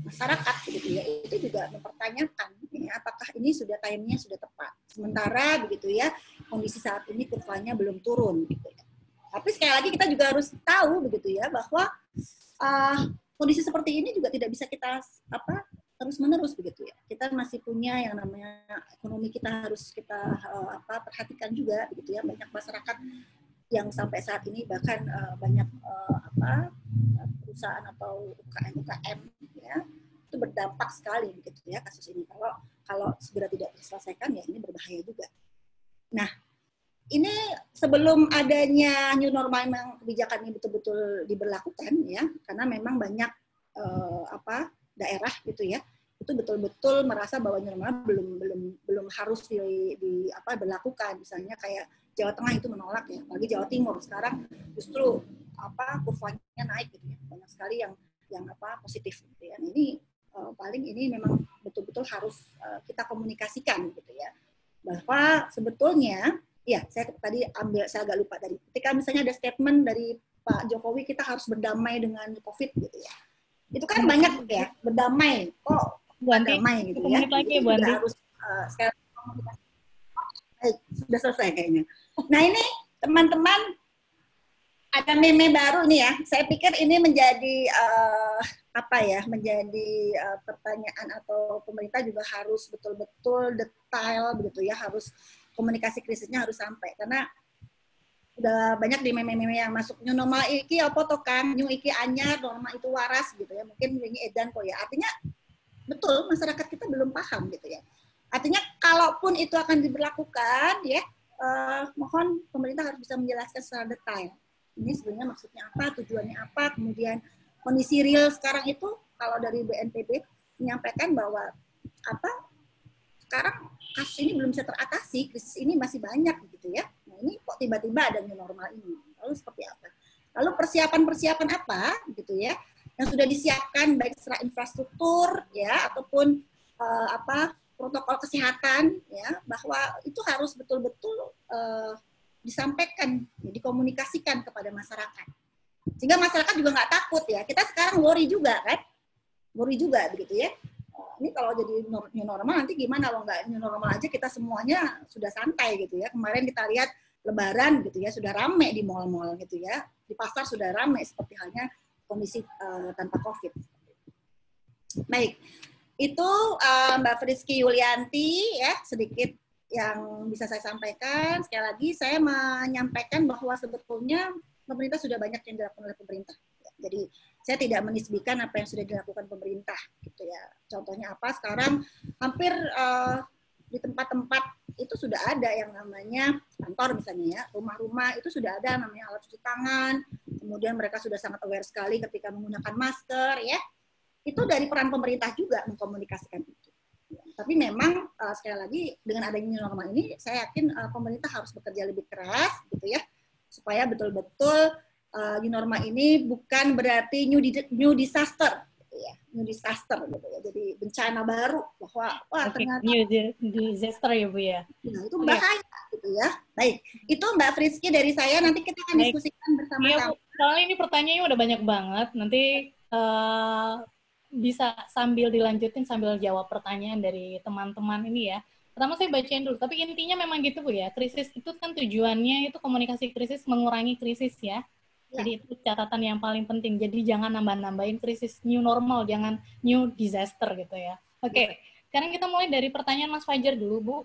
Speaker 3: masyarakat begitu ya, itu juga mempertanyakan ya, apakah ini sudah time-nya sudah tepat. Sementara begitu ya, kondisi saat ini kurvanya belum turun gitu ya. Tapi sekali lagi kita juga harus tahu begitu ya, bahwa kondisi seperti ini juga tidak bisa kita terus-menerus begitu ya. Kita masih punya yang namanya ekonomi, kita harus kita perhatikan juga begitu ya. Banyak masyarakat yang sampai saat ini bahkan banyak perusahaan atau UKM ya, itu berdampak sekali begitu ya kasus ini. Kalau segera tidak diselesaikan ya ini berbahaya juga. Nah, ini sebelum adanya new normal yang kebijakan ini betul-betul diberlakukan ya, karena memang banyak daerah gitu ya, itu betul-betul merasa bahwa new normal belum harus diberlakukan. Misalnya kayak Jawa Tengah itu menolak ya, apalagi Jawa Timur sekarang justru kurvanya naik gitu ya, banyak sekali yang positif gitu ya. Ini paling ini memang betul-betul harus kita komunikasikan gitu ya, bahwa sebetulnya ya saya agak lupa tadi, ketika misalnya ada statement dari Pak Jokowi kita harus berdamai dengan COVID gitu ya, itu kan banyak ya, berdamai kok berdamai gitu ya,
Speaker 1: lagi,
Speaker 3: jadi harus sekali komunikasi. Sudah selesai kayaknya. Nah ini teman-teman ada meme baru nih ya. Saya pikir ini menjadi pertanyaan, atau pemerintah juga harus betul-betul detail begitu ya, harus komunikasi krisisnya harus sampai, karena udah banyak di meme-meme yang masuk new normal iki apa to Kang, new iki anyar, normal itu waras gitu ya. Mungkin ini edan kok ya. Artinya betul masyarakat kita belum paham gitu ya. Artinya kalaupun itu akan diberlakukan ya, mohon pemerintah harus bisa menjelaskan secara detail. Ini sebenarnya maksudnya apa, tujuannya apa, kemudian kondisi real sekarang itu kalau dari BNPB menyampaikan bahwa sekarang kasus ini belum bisa teratasi, krisis ini masih banyak gitu ya. Nah ini kok tiba-tiba ada new normal ini, lalu seperti apa? Lalu persiapan-persiapan apa gitu ya yang sudah disiapkan baik secara infrastruktur ya ataupun protokol kesehatan ya, bahwa itu harus betul-betul disampaikan, dikomunikasikan kepada masyarakat, sehingga masyarakat juga nggak takut ya. Kita sekarang worry juga begitu ya. Ini kalau jadi new normal nanti gimana? Kalau nggak new normal aja kita semuanya sudah santai gitu ya. Kemarin kita lihat Lebaran gitu ya, sudah ramai di mal-mal gitu ya, di pasar sudah ramai seperti halnya kondisi tanpa COVID. Baik, itu Mbak Friski Yulianti ya, sedikit yang bisa saya sampaikan. Sekali lagi saya menyampaikan bahwa sebetulnya pemerintah sudah banyak yang dilakukan oleh pemerintah. Jadi saya tidak menisbikan apa yang sudah dilakukan pemerintah gitu ya. Contohnya apa? Sekarang hampir di tempat-tempat itu sudah ada yang namanya kantor misalnya ya, rumah-rumah itu sudah ada namanya alat cuci tangan. Kemudian mereka sudah sangat aware sekali ketika menggunakan masker ya. Itu dari peran pemerintah juga mengkomunikasikan itu. Tapi memang sekali lagi dengan adanya new normal ini, saya yakin pemerintah harus bekerja lebih keras, gitu ya, supaya betul-betul new normal ini bukan berarti new disaster, gitu ya, new disaster, gitu ya. Jadi bencana baru bahwa wah ternyata
Speaker 1: new disaster ya Bu ya.
Speaker 3: Nah, itu bahaya, gitu ya. Baik, itu Mbak Friski dari saya. Nanti kita akan diskusikan bersama-sama.
Speaker 1: Iya, soalnya ini pertanyaannya udah banyak banget. Nanti bisa sambil dilanjutin sambil jawab pertanyaan dari teman-teman ini ya. Pertama saya bacain dulu, tapi intinya memang gitu Bu ya, krisis itu kan tujuannya itu komunikasi krisis mengurangi krisis ya. Jadi itu catatan yang paling penting, jadi jangan nambah-nambahin krisis new normal, jangan new disaster gitu ya. Oke, sekarang kita mulai dari pertanyaan Mas Fajar dulu Bu.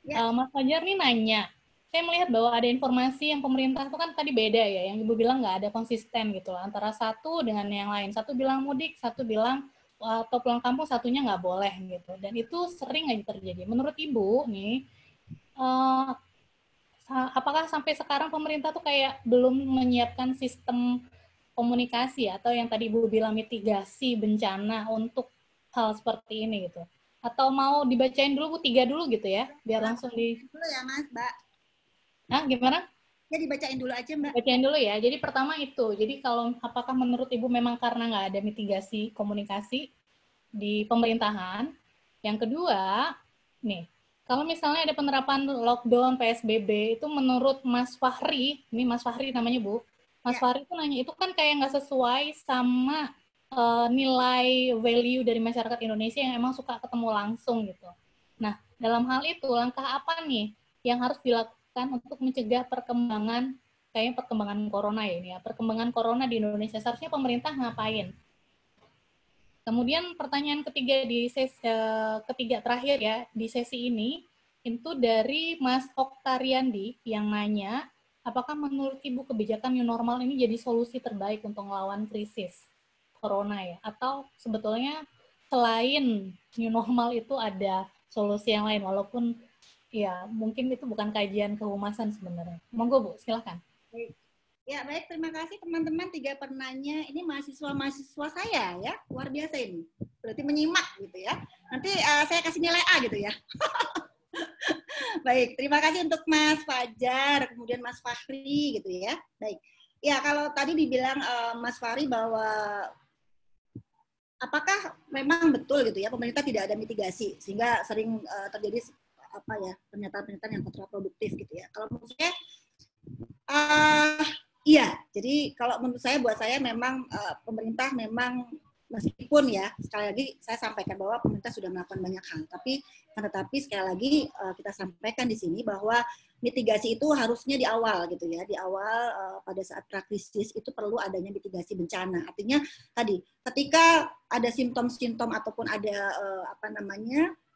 Speaker 1: Mas Fajar nih nanya, saya melihat bahwa ada informasi yang pemerintah itu kan tadi beda ya, yang Ibu bilang nggak ada konsisten gitu loh, antara satu dengan yang lain. Satu bilang mudik, satu bilang atau pulang kampung, satunya nggak boleh gitu. Dan itu sering aja terjadi. Menurut Ibu nih, apakah sampai sekarang pemerintah tuh kayak belum menyiapkan sistem komunikasi atau yang tadi Ibu bilang mitigasi bencana untuk hal seperti ini gitu? Atau mau dibacain dulu Bu, 3 dulu gitu ya, biar langsung
Speaker 3: dulu ya Mas, Mbak.
Speaker 1: Nah, gimana?
Speaker 3: Ya dibacain dulu aja Mbak.
Speaker 1: Bacain dulu ya. Jadi pertama itu, jadi kalau apakah menurut Ibu memang karena nggak ada mitigasi komunikasi di pemerintahan? Yang kedua, nih, kalau misalnya ada penerapan lockdown PSBB, itu menurut Mas Fahri, ini Mas Fahri namanya Bu, Mas Fahri itu nanya, itu kan kayak nggak sesuai sama nilai value dari masyarakat Indonesia yang emang suka ketemu langsung gitu. Nah, dalam hal itu, langkah apa nih yang harus dilakukan untuk mencegah perkembangan corona ya ini ya, perkembangan corona di Indonesia, seharusnya pemerintah ngapain? Kemudian pertanyaan ketiga di ketiga terakhir ya di sesi ini itu dari Mas Oktariandi yang nanya, apakah menurut Ibu kebijakan new normal ini jadi solusi terbaik untuk melawan krisis corona ya? Atau sebetulnya selain new normal itu ada solusi yang lain, walaupun ya mungkin itu bukan kajian kehumasan sebenarnya. Monggo Bu, silakan.
Speaker 3: Ya baik, terima kasih teman-teman 3 penanya. Ini mahasiswa-mahasiswa saya ya, luar biasa ini. Berarti menyimak gitu ya. Nanti saya kasih nilai A gitu ya. Baik, terima kasih untuk Mas Fajar, kemudian Mas Fahri gitu ya. Baik, ya kalau tadi dibilang Mas Fahri bahwa apakah memang betul gitu ya pemerintah tidak ada mitigasi sehingga sering terjadi apa ya pernyataan-pernyataan yang kontraproduktif gitu ya. Kalau menurut saya iya, jadi kalau menurut saya, buat saya memang pemerintah memang meskipun ya sekali lagi saya sampaikan bahwa pemerintah sudah melakukan banyak hal, tetapi sekali lagi kita sampaikan di sini bahwa mitigasi itu harusnya di awal gitu ya, di awal pada saat prakrisis itu perlu adanya mitigasi bencana. Artinya tadi ketika ada simptom-simptom ataupun ada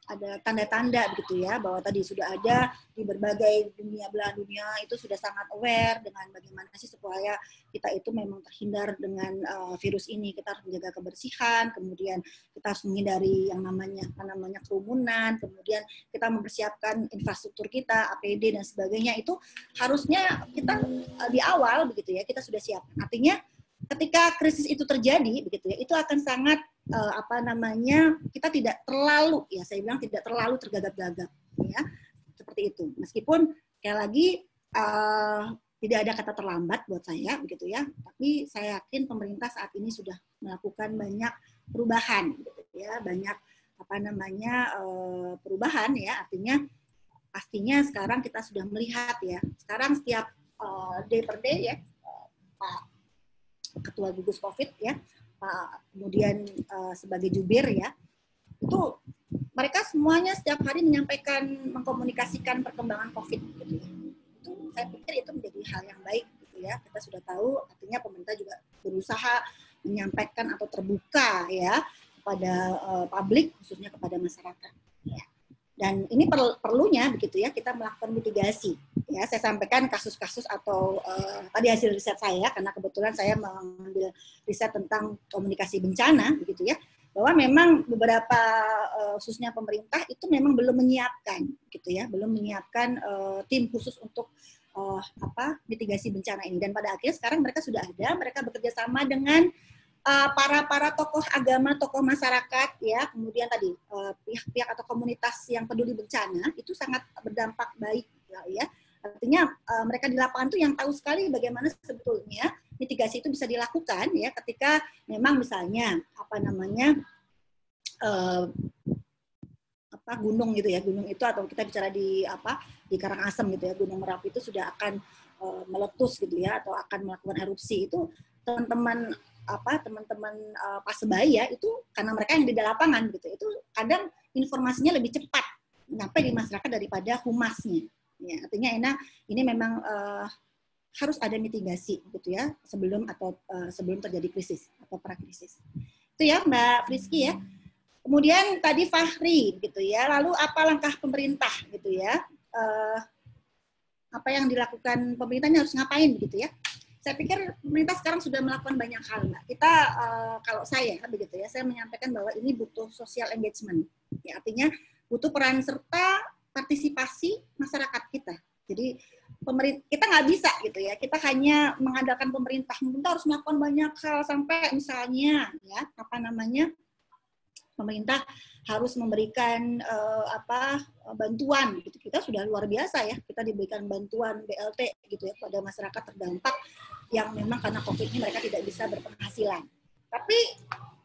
Speaker 3: ada tanda-tanda begitu ya, bahwa tadi sudah ada di berbagai belahan dunia itu sudah sangat aware dengan bagaimana sih supaya kita itu memang terhindar dengan virus ini. Kita harus menjaga kebersihan, kemudian kita harus menghindari yang namanya kerumunan, kemudian kita mempersiapkan infrastruktur kita, APD dan sebagainya. Itu harusnya kita di awal begitu ya, kita sudah siapkan. Artinya ketika krisis itu terjadi begitu ya, itu akan sangat kita tidak terlalu ya, saya bilang tidak terlalu tergagap-gagap ya, seperti itu. Meskipun sekali lagi tidak ada kata terlambat buat saya begitu ya, tapi saya yakin pemerintah saat ini sudah melakukan banyak perubahan gitu ya, banyak perubahan ya, artinya pastinya sekarang kita sudah melihat ya, sekarang setiap day per day ya, Pak Ketua Gugus Covid ya, kemudian sebagai jubir ya, itu mereka semuanya setiap hari menyampaikan, mengkomunikasikan perkembangan COVID gitu ya. Itu saya pikir itu menjadi hal yang baik gitu ya. Kita sudah tahu, artinya pemerintah juga berusaha menyampaikan atau terbuka ya kepada publik, khususnya kepada masyarakat. Ya. Dan ini perlunya begitu ya kita melakukan mitigasi. Ya, saya sampaikan kasus-kasus atau tadi hasil riset saya, karena kebetulan saya mengambil riset tentang komunikasi bencana begitu ya, bahwa memang beberapa khususnya pemerintah itu memang belum menyiapkan gitu ya, belum menyiapkan tim khusus untuk mitigasi bencana ini. Dan pada akhirnya sekarang mereka sudah ada, mereka bekerja sama dengan para tokoh agama, tokoh masyarakat ya, kemudian tadi pihak-pihak atau komunitas yang peduli bencana itu sangat berdampak baik ya. Artinya mereka di lapangan tuh yang tahu sekali bagaimana sebetulnya mitigasi itu bisa dilakukan ya ketika memang misalnya gunung gitu ya, gunung itu atau kita bicara di Karangasem gitu ya, Gunung Merapi itu sudah akan meletus gitu ya atau akan melakukan erupsi. Itu teman-teman Pasebaya itu karena mereka yang di lapangan gitu, itu kadang informasinya lebih cepat sampai di masyarakat daripada humasnya. Ya, artinya ini memang harus ada mitigasi gitu ya sebelum terjadi krisis atau prakrisis. Itu ya Mbak Friski ya. Kemudian tadi Fahri gitu ya. Lalu apa langkah pemerintah gitu ya? Apa yang dilakukan pemerintahnya harus ngapain gitu ya? Saya pikir pemerintah sekarang sudah melakukan banyak hal, Mbak. Kita kalau saya begitu ya, saya menyampaikan bahwa ini butuh social engagement. Ya, artinya butuh peran serta partisipasi masyarakat kita. Jadi kita nggak bisa gitu ya, kita hanya mengandalkan pemerintah harus melakukan banyak hal sampai misalnya ya pemerintah harus memberikan bantuan gitu. Kita sudah luar biasa ya, kita diberikan bantuan BLT gitu ya pada masyarakat terdampak yang memang karena COVID ini mereka tidak bisa berpenghasilan. Tapi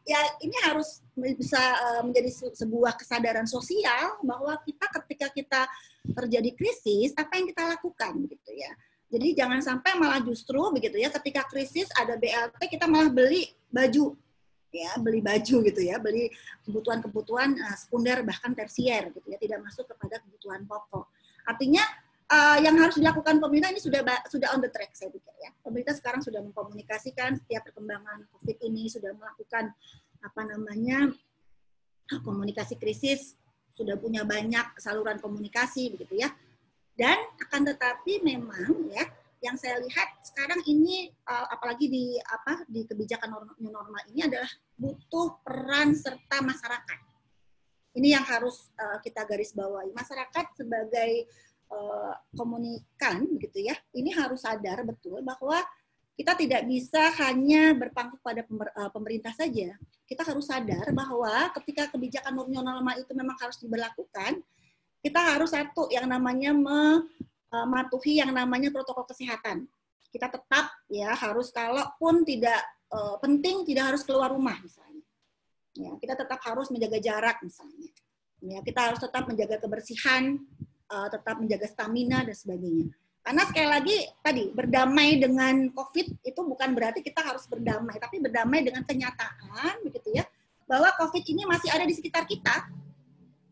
Speaker 3: ya ini harus bisa menjadi sebuah kesadaran sosial bahwa ketika kita terjadi krisis, apa yang kita lakukan gitu ya. Jadi jangan sampai malah justru begitu ya, ketika krisis ada BLT kita malah beli baju gitu ya, beli kebutuhan-kebutuhan sekunder bahkan tersier gitu ya, tidak masuk kepada kebutuhan pokok. Artinya yang harus dilakukan pemerintah ini sudah on the track saya pikir ya. Pemerintah sekarang sudah mengkomunikasikan setiap perkembangan COVID ini, sudah melakukan komunikasi krisis, sudah punya banyak saluran komunikasi begitu ya. Dan akan tetapi memang ya yang saya lihat sekarang ini apalagi di kebijakan new normal ini adalah butuh peran serta masyarakat. Ini yang harus kita garis bawahi. Masyarakat sebagai komunikan gitu ya, ini harus sadar betul bahwa kita tidak bisa hanya berpangku pada pemerintah saja. Kita harus sadar bahwa ketika kebijakan new normal itu memang harus diberlakukan, kita harus satu yang namanya mematuhi yang namanya protokol kesehatan. Kita tetap ya harus, kalaupun tidak penting tidak harus keluar rumah misalnya. Ya, kita tetap harus menjaga jarak misalnya. Ya, kita harus tetap menjaga kebersihan, tetap menjaga stamina dan sebagainya. Karena sekali lagi tadi berdamai dengan COVID itu bukan berarti kita harus berdamai, tapi berdamai dengan kenyataan begitu ya, bahwa COVID ini masih ada di sekitar kita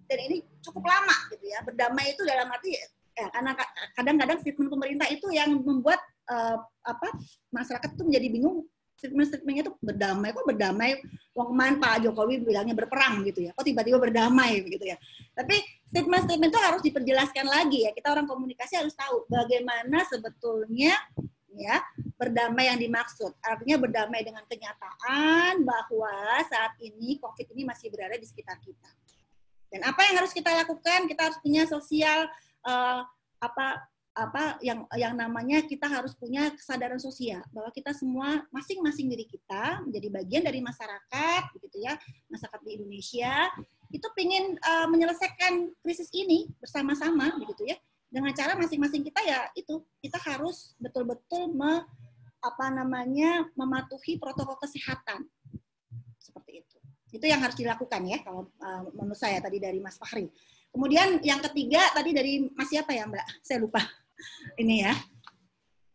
Speaker 3: dan ini cukup lama gitu ya. Berdamai itu dalam arti ya, karena kadang-kadang statement pemerintah itu yang membuat masyarakat itu menjadi bingung. Statement-statementnya itu berdamai, kok berdamai? Wong kemarin Pak Jokowi bilangnya berperang gitu ya, kok tiba-tiba berdamai begitu ya. Tapi statement-statement itu harus diperjelaskan lagi ya. Kita orang komunikasi harus tahu bagaimana sebetulnya ya berdamai yang dimaksud. Artinya berdamai dengan kenyataan bahwa saat ini COVID ini masih berada di sekitar kita. Dan apa yang harus kita lakukan? Kita harus punya sosial yang namanya kita harus punya kesadaran sosial bahwa kita semua masing-masing diri kita menjadi bagian dari masyarakat begitu ya, masyarakat di Indonesia itu ingin menyelesaikan krisis ini bersama-sama begitu ya, dengan cara masing-masing kita ya itu kita harus betul-betul mematuhi protokol kesehatan seperti itu. Itu yang harus dilakukan ya kalau menurut saya tadi dari Mas Fahri. Kemudian yang ketiga tadi dari Mas siapa ya Mbak? Saya lupa. Ini ya.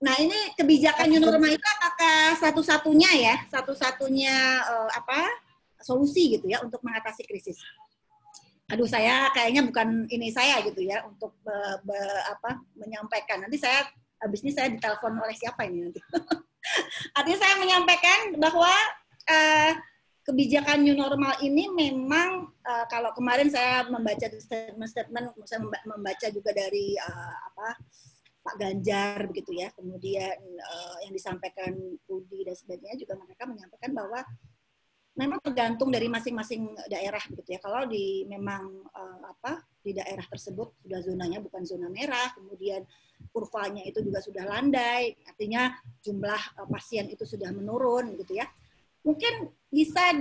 Speaker 3: Nah, ini kebijakan new normal itu apakah satu-satunya solusi gitu ya untuk mengatasi krisis? Aduh, saya kayaknya bukan ini saya gitu ya untuk menyampaikan. Nanti habis ini saya ditelepon oleh siapa ini nanti. Artinya saya menyampaikan bahwa kebijakan new normal ini memang kalau kemarin saya membaca statement, saya membaca juga dari Pak Ganjar begitu ya, kemudian yang disampaikan Budi dan sebagainya juga mereka menyampaikan bahwa memang tergantung dari masing-masing daerah begitu ya. Kalau memang di daerah tersebut sudah zonanya bukan zona merah, kemudian kurvanya itu juga sudah landai, artinya jumlah pasien itu sudah menurun gitu ya. Mungkin bisa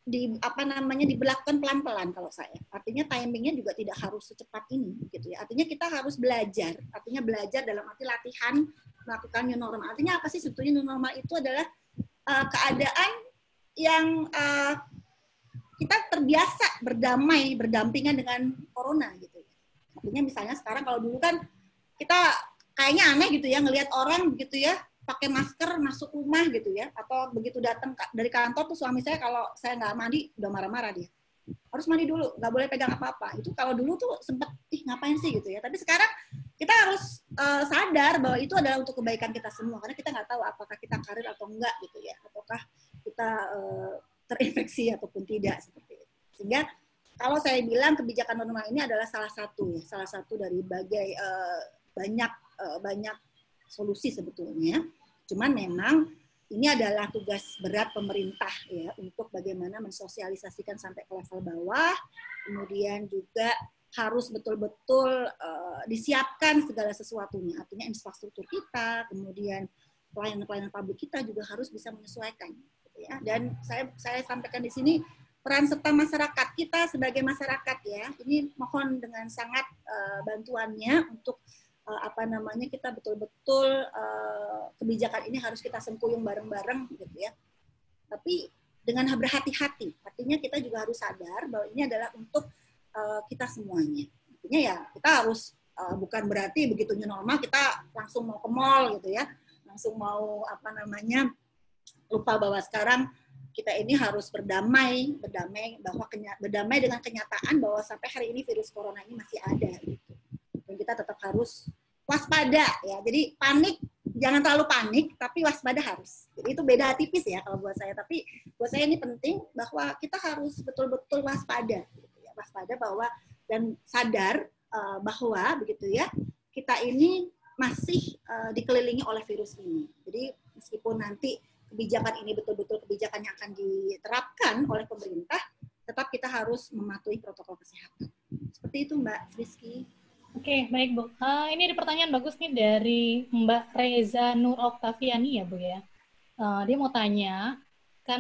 Speaker 3: diberlakukan pelan-pelan kalau saya. Artinya timingnya juga tidak harus secepat ini gitu ya. Artinya kita harus belajar. Artinya belajar dalam arti latihan melakukan new normal. Artinya apa sih sebetulnya new normal itu adalah keadaan yang kita terbiasa berdampingan dengan corona gitu ya. Artinya misalnya sekarang kalau dulu kan kita kayaknya aneh gitu ya ngelihat orang begitu ya pakai masker masuk rumah gitu ya, atau begitu datang dari kantor tuh suami saya kalau saya nggak mandi udah marah-marah dia. Harus mandi dulu, nggak boleh pegang apa-apa. Itu kalau dulu tuh sempet ngapain sih gitu ya. Tapi sekarang kita harus sadar bahwa itu adalah untuk kebaikan kita semua, karena kita nggak tahu apakah kita karir atau enggak gitu ya, ataukah kita terinfeksi ataupun tidak seperti itu. Sehingga kalau saya bilang kebijakan normal ini adalah salah satu dari banyak solusi sebetulnya. Cuman memang ini adalah tugas berat pemerintah ya untuk bagaimana mensosialisasikan sampai ke level bawah, kemudian juga harus betul-betul disiapkan segala sesuatunya, artinya infrastruktur kita, kemudian pelayanan-pelayanan publik kita juga harus bisa menyesuaikan. Gitu ya. Dan saya sampaikan di sini peran serta masyarakat kita sebagai masyarakat ya, ini mohon dengan sangat bantuannya untuk kita betul-betul kebijakan ini harus kita sempuyung bareng-bareng gitu ya. Tapi dengan berhati-hati. Artinya kita juga harus sadar bahwa ini adalah untuk kita semuanya. Artinya ya kita harus bukan berarti begitu new normal kita langsung mau ke mall gitu ya. Langsung mau lupa bahwa sekarang kita ini harus berdamai dengan kenyataan bahwa sampai hari ini virus corona ini masih ada gitu. Dan kita tetap harus waspada ya. Jadi jangan terlalu panik, tapi waspada harus. Jadi itu beda tipis ya kalau buat saya. Tapi buat saya ini penting bahwa kita harus betul-betul waspada, gitu ya. Waspada bahwa dan sadar bahwa begitu ya kita ini masih dikelilingi oleh virus ini. Jadi meskipun nanti kebijakan ini betul-betul kebijakan yang akan diterapkan oleh pemerintah, tetap kita harus mematuhi protokol kesehatan. Seperti itu Mbak Rizky.
Speaker 1: Oke, baik Bu. Ini ada pertanyaan bagus nih dari Mbak Reza Nur Oktaviani ya Bu ya. Dia mau tanya, kan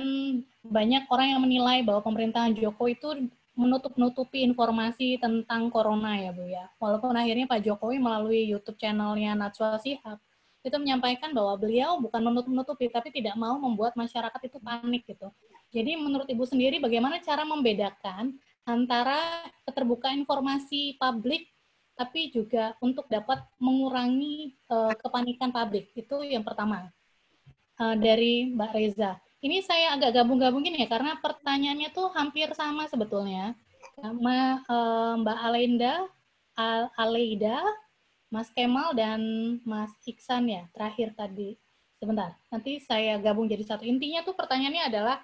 Speaker 1: banyak orang yang menilai bahwa pemerintahan Jokowi itu menutup-nutupi informasi tentang corona ya Bu ya. Walaupun akhirnya Pak Jokowi melalui YouTube channelnya Najwa Shihab itu menyampaikan bahwa beliau bukan menutup-nutupi, tapi tidak mau membuat masyarakat itu panik gitu. Jadi menurut Ibu sendiri bagaimana cara membedakan antara keterbukaan informasi publik tapi juga untuk dapat mengurangi kepanikan publik. Itu yang pertama. Dari Mbak Reza. Ini saya agak gabung-gabungin ya, karena pertanyaannya tuh hampir sama sebetulnya. Sama Mbak Aleida, Mas Kemal, dan Mas Iksan ya, terakhir tadi. Sebentar, nanti saya gabung jadi satu. Intinya tuh pertanyaannya adalah,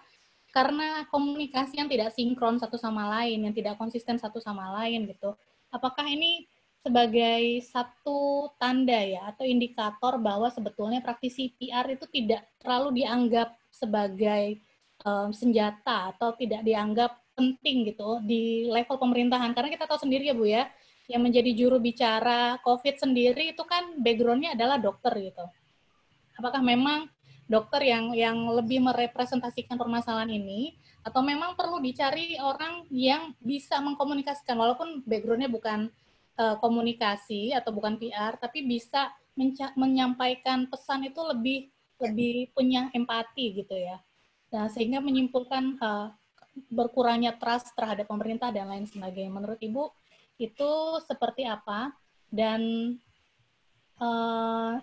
Speaker 1: karena komunikasi yang tidak sinkron satu sama lain, yang tidak konsisten satu sama lain gitu, apakah ini sebagai satu tanda ya atau indikator bahwa sebetulnya praktisi PR itu tidak terlalu dianggap sebagai senjata atau tidak dianggap penting gitu di level pemerintahan, karena kita tahu sendiri ya Bu ya, yang menjadi juru bicara COVID sendiri itu kan background-nya adalah dokter gitu. Apakah memang dokter yang lebih merepresentasikan permasalahan ini, atau memang perlu dicari orang yang bisa mengkomunikasikan walaupun background-nya bukan komunikasi atau bukan PR, tapi bisa menyampaikan pesan itu lebih punya empati gitu ya. Nah, sehingga menyimpulkan berkurangnya trust terhadap pemerintah dan lain sebagainya. Menurut Ibu itu seperti apa? Dan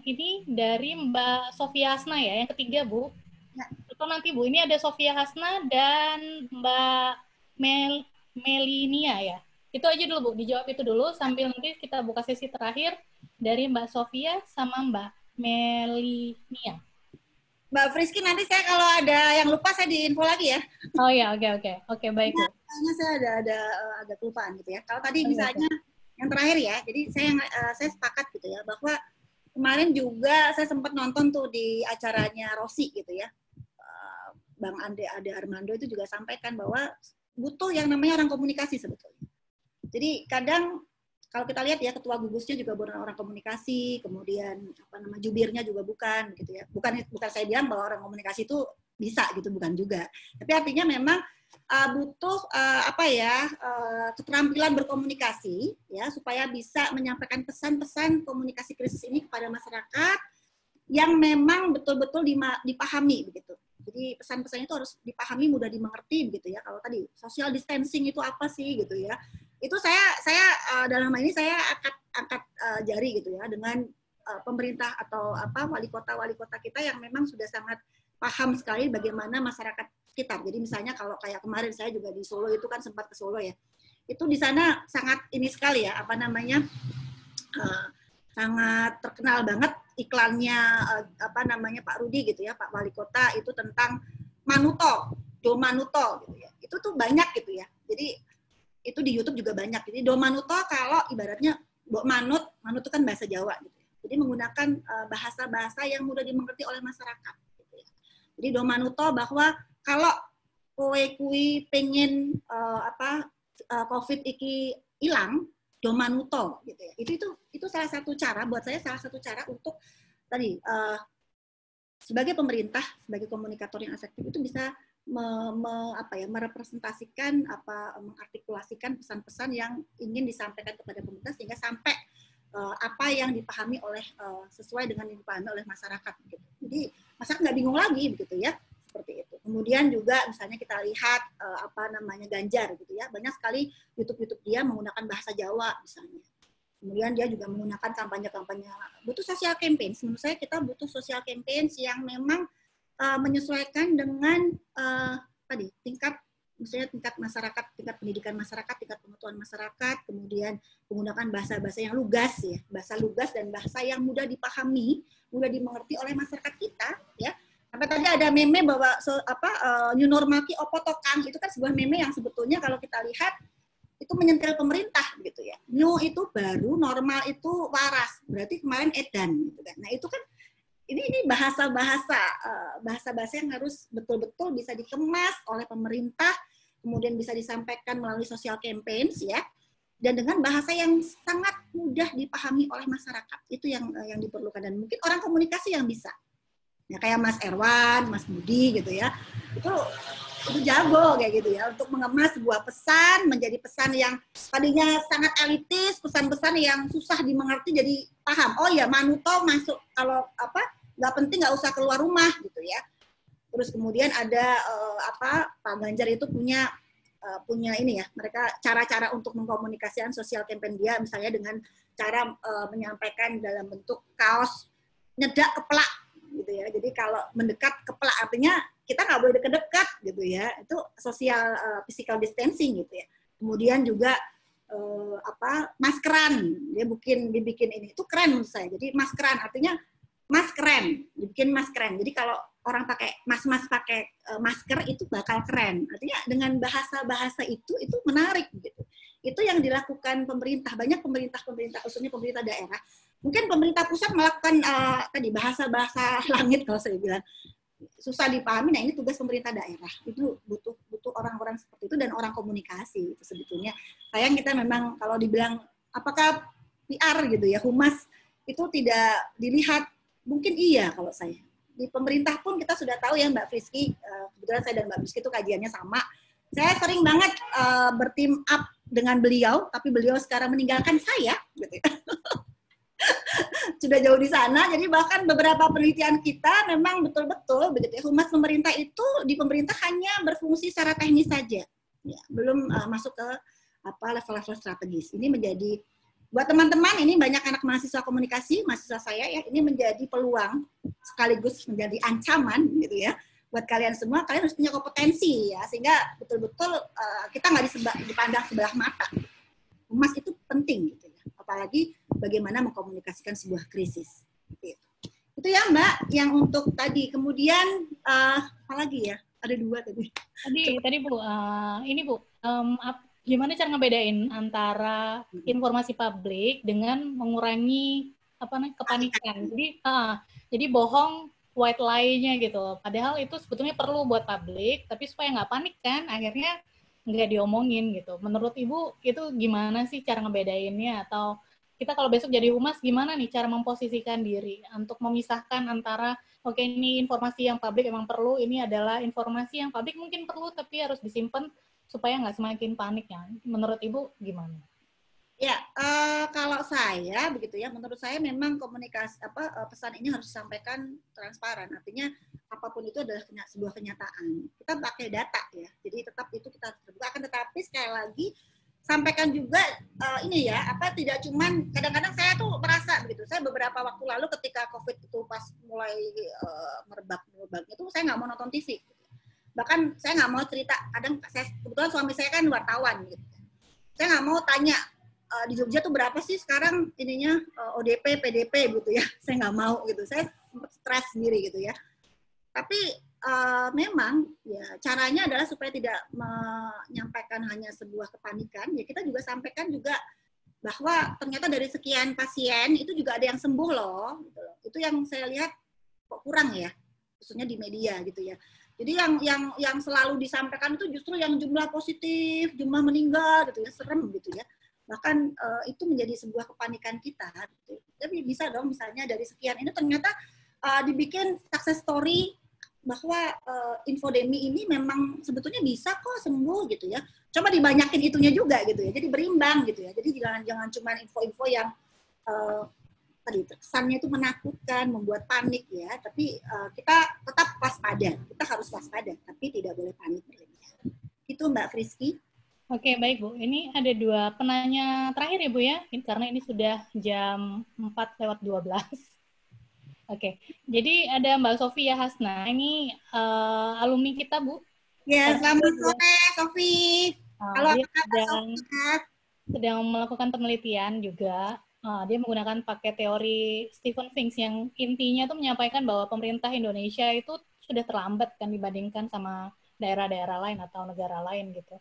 Speaker 1: ini dari Mbak Sofia Hasna ya, yang ketiga Bu. Atau nanti Bu, ini ada Sofia Hasna dan Mbak Melinia ya. Itu aja dulu Bu, dijawab itu dulu sambil nanti kita buka sesi terakhir dari Mbak Sofia sama Mbak Melinia.
Speaker 3: Mbak Friski, nanti saya kalau ada yang lupa saya diinfo lagi ya.
Speaker 1: Oh ya, oke, baik.
Speaker 3: Kayaknya saya ada agak kelupaan gitu ya. Kalau tadi
Speaker 1: Oh,
Speaker 3: misalnya yang terakhir ya, jadi saya sepakat gitu ya bahwa kemarin juga saya sempat nonton tuh di acaranya Rossi gitu ya. Bang Ade Armando itu juga sampaikan bahwa butuh yang namanya orang komunikasi sebetulnya. Jadi kadang kalau kita lihat ya ketua gugusnya juga bukan orang komunikasi, kemudian jubirnya juga bukan gitu ya. Bukan saya bilang bahwa orang komunikasi itu bisa gitu, bukan juga. Tapi artinya memang butuh keterampilan berkomunikasi ya supaya bisa menyampaikan pesan-pesan komunikasi krisis ini kepada masyarakat yang memang betul-betul dipahami begitu. Jadi pesan-pesannya itu harus dipahami, mudah dimengerti begitu ya. Kalau tadi social distancing itu apa sih gitu ya. Itu saya dalam hal ini saya angkat jari gitu ya dengan pemerintah atau wali kota kita yang memang sudah sangat paham sekali bagaimana masyarakat sekitar. Jadi misalnya kalau kayak kemarin saya juga di Solo itu kan sempat ke Solo ya. Itu di sana sangat ini sekali ya, sangat terkenal banget iklannya Pak Rudi gitu ya, Pak Wali Kota itu tentang Manuto, Do Manuto gitu ya. Itu tuh banyak gitu ya. Jadi itu di YouTube juga banyak. Jadi Do Manuto kalau ibaratnya Do Manut itu kan bahasa Jawa gitu ya. Jadi menggunakan bahasa-bahasa yang mudah dimengerti oleh masyarakat gitu ya. Jadi Do Manuto bahwa kalau kowe kui pengen COVID iki hilang, Do Manuto gitu ya. Itu salah satu cara buat saya, salah satu cara untuk tadi sebagai pemerintah, sebagai komunikator yang efektif itu bisa merepresentasikan mengartikulasikan pesan-pesan yang ingin disampaikan kepada pemerintah sehingga sampai apa yang dipahami oleh sesuai dengan yang dipahami oleh masyarakat gitu. Jadi masyarakat nggak bingung lagi begitu ya, seperti itu. Kemudian juga misalnya kita lihat Ganjar gitu ya, banyak sekali YouTube dia menggunakan bahasa Jawa misalnya. Kemudian dia juga menggunakan kampanye-kampanye, butuh social campaign. Menurut saya kita butuh social campaign yang memang menyesuaikan dengan tingkat masyarakat, tingkat pendidikan masyarakat, tingkat pengetahuan masyarakat, kemudian menggunakan bahasa-bahasa yang lugas ya, bahasa lugas dan bahasa yang mudah dipahami, mudah dimengerti oleh masyarakat kita ya. Sampai tadi ada meme bahwa new normal ki opotokan, itu kan sebuah meme yang sebetulnya kalau kita lihat itu menyentil pemerintah gitu ya. New itu baru, normal itu waras. Berarti kemarin edan gitu kan. Nah, itu kan ini bahasa-bahasa yang harus betul-betul bisa dikemas oleh pemerintah, kemudian bisa disampaikan melalui social campaigns ya. Dan dengan bahasa yang sangat mudah dipahami oleh masyarakat. Itu yang diperlukan, dan mungkin orang komunikasi yang bisa. Ya kayak Mas Erwan, Mas Budi gitu ya. Itu jago kayak gitu ya untuk mengemas sebuah pesan menjadi pesan yang tadinya sangat elitis, pesan-pesan yang susah dimengerti jadi paham. Oh ya, Manuto masuk kalau nggak penting nggak usah keluar rumah gitu ya. Terus kemudian ada Pak Ganjar itu punya ini ya, mereka cara-cara untuk mengkomunikasikan sosial campaign dia misalnya dengan cara menyampaikan dalam bentuk kaos nyedak kepelak gitu ya. Jadi kalau mendekat kepelak artinya kita nggak boleh dekat-dekat gitu ya. Itu sosial physical distancing gitu ya. Kemudian juga maskeran, dia dibikin ini itu keren menurut saya. Jadi maskeran artinya mas keren, dibikin mas keren. Jadi kalau orang pakai mas pakai masker itu bakal keren. Artinya dengan bahasa-bahasa itu menarik gitu. Itu yang dilakukan pemerintah. Banyak pemerintah khususnya pemerintah daerah. Mungkin pemerintah pusat melakukan tadi bahasa-bahasa langit kalau saya bilang susah dipahami. Nah, ini tugas pemerintah daerah. Itu butuh orang-orang seperti itu dan orang komunikasi itu sebetulnya. Sayang kita memang kalau dibilang apakah PR gitu ya, humas itu tidak dilihat. Mungkin iya kalau saya. Di pemerintah pun kita sudah tahu ya Mbak Friski, kebetulan saya dan Mbak Friski itu kajiannya sama. Saya sering banget berteam up dengan beliau, tapi beliau sekarang meninggalkan saya. Gitu ya. Sudah jauh di sana, jadi bahkan beberapa penelitian kita memang betul-betul begitu ya. Humas pemerintah itu di pemerintah hanya berfungsi secara teknis saja, ya, belum masuk ke level-level strategis. Ini menjadi buat teman-teman, ini banyak anak mahasiswa komunikasi, mahasiswa saya ya, ini menjadi peluang sekaligus menjadi ancaman gitu ya. Buat kalian semua, kalian harus punya kompetensi ya, sehingga betul-betul kita nggak dipandang sebelah mata. Humas itu penting gitu ya, apalagi bagaimana mengkomunikasikan sebuah krisis. Gitu. Itu Itu ya Mbak, yang untuk tadi. Kemudian apa lagi ya? Ada 2 tadi.
Speaker 1: Tadi Bu, ini Bu, gimana cara ngebedain antara informasi publik dengan mengurangi kepanikan. Jadi bohong, white lie-nya gitu. Padahal itu sebetulnya perlu buat publik, tapi supaya nggak panik kan, akhirnya nggak diomongin gitu. Menurut Ibu itu gimana sih cara ngebedainnya? Atau kita kalau besok jadi humas gimana nih cara memposisikan diri untuk memisahkan antara oke, ini informasi yang publik emang perlu, ini adalah informasi yang publik mungkin perlu tapi harus disimpan supaya nggak semakin panik ya. Menurut Ibu gimana?
Speaker 3: Ya, kalau saya begitu ya, menurut saya memang komunikasi pesan ini harus disampaikan transparan. Artinya apapun itu adalah sebuah kenyataan. Kita pakai data ya, jadi tetap itu kita harus terbuka. Akan tetapi sekali lagi sampaikan juga ini ya, tidak cuman kadang-kadang saya tuh merasa begitu. Saya beberapa waktu lalu ketika COVID itu pas mulai merebaknya itu saya nggak mau nonton TV. Bahkan saya nggak mau cerita. Kadang kebetulan suami saya kan wartawan gitu. Saya nggak mau tanya di Jogja tuh berapa sih sekarang ininya ODP, PDP gitu ya. Saya nggak mau gitu. Saya sempat stres sendiri gitu ya. Tapi memang ya caranya adalah supaya tidak menyampaikan hanya sebuah kepanikan, ya kita juga sampaikan juga bahwa ternyata dari sekian pasien itu juga ada yang sembuh loh. Gitu. Itu yang saya lihat kok kurang ya, khususnya di media gitu ya. Jadi yang selalu disampaikan itu justru yang jumlah positif, jumlah meninggal gitu ya, serem gitu ya. Bahkan itu menjadi sebuah kepanikan kita. Gitu. Tapi bisa dong misalnya dari sekian ini ternyata dibikin success story bahwa infodemi ini memang sebetulnya bisa kok sembuh gitu ya. Coba dibanyakin itunya juga gitu ya. Jadi berimbang gitu ya. Jadi jangan cuma info-info yang tadi kesannya itu menakutkan, membuat panik ya. Tapi kita tetap waspada. Kita harus waspada, tapi tidak boleh panik berlebihan. Itu Mbak Friski.
Speaker 1: Oke, baik Bu. Ini ada 2 penanya terakhir ya Bu ya, karena ini sudah jam 4:12. Oke, jadi ada Mbak Sofia Hasna, ini alumni kita Bu.
Speaker 3: Ya, selamat sore Sofi. Halo,
Speaker 1: Dia
Speaker 3: apa kabar Sofia?
Speaker 1: sedang melakukan penelitian juga. Dia menggunakan pakai teori Stephen Finks yang intinya tuh menyampaikan bahwa pemerintah Indonesia itu sudah terlambat kan dibandingkan sama daerah-daerah lain atau negara lain gitu.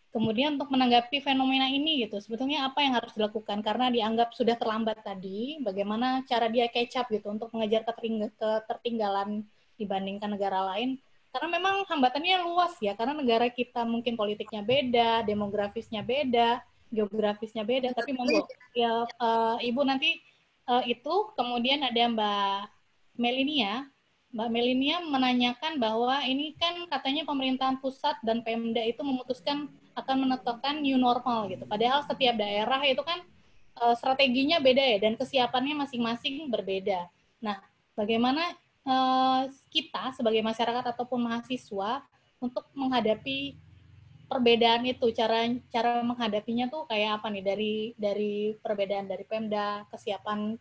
Speaker 1: Kemudian untuk menanggapi fenomena ini gitu, sebetulnya apa yang harus dilakukan karena dianggap sudah terlambat tadi, bagaimana cara dia catch up gitu untuk mengejar ketertinggalan dibandingkan negara lain. Karena memang hambatannya luas ya, karena negara kita mungkin politiknya beda, demografisnya beda, geografisnya beda, tapi monggo ya Ibu nanti itu kemudian ada Mbak Melinia. Mbak Melinia menanyakan bahwa ini kan katanya pemerintahan pusat dan Pemda itu memutuskan akan menetapkan new normal gitu. Padahal setiap daerah itu kan strateginya beda ya dan kesiapannya masing-masing berbeda. Nah, bagaimana kita sebagai masyarakat ataupun mahasiswa untuk menghadapi perbedaan itu, cara menghadapinya tuh kayak apa nih dari perbedaan dari Pemda, kesiapan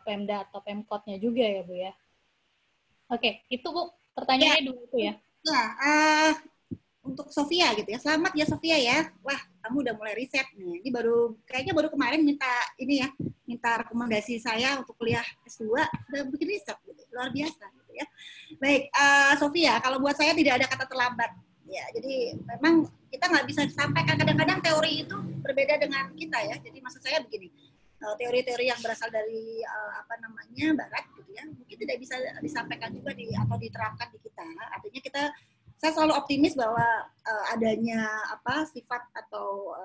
Speaker 1: Pemda atau Pemkotnya juga ya Bu ya. Oke, itu Bu pertanyaannya 2 itu ya.
Speaker 3: Ya, untuk Sofia gitu ya. Selamat ya Sofia ya. Wah, kamu udah mulai riset nih. Ini kayaknya baru kemarin minta rekomendasi saya untuk kuliah S2, udah bikin riset gitu. Luar biasa gitu ya. Baik, Sofia, kalau buat saya tidak ada kata terlambat. Ya, jadi memang kita nggak bisa sampaikan, kadang-kadang teori itu berbeda dengan kita ya. Jadi maksud saya begini, teori-teori yang berasal dari Barat gitu ya, mungkin tidak bisa disampaikan juga atau diterapkan di kita. Artinya saya selalu optimis bahwa adanya sifat atau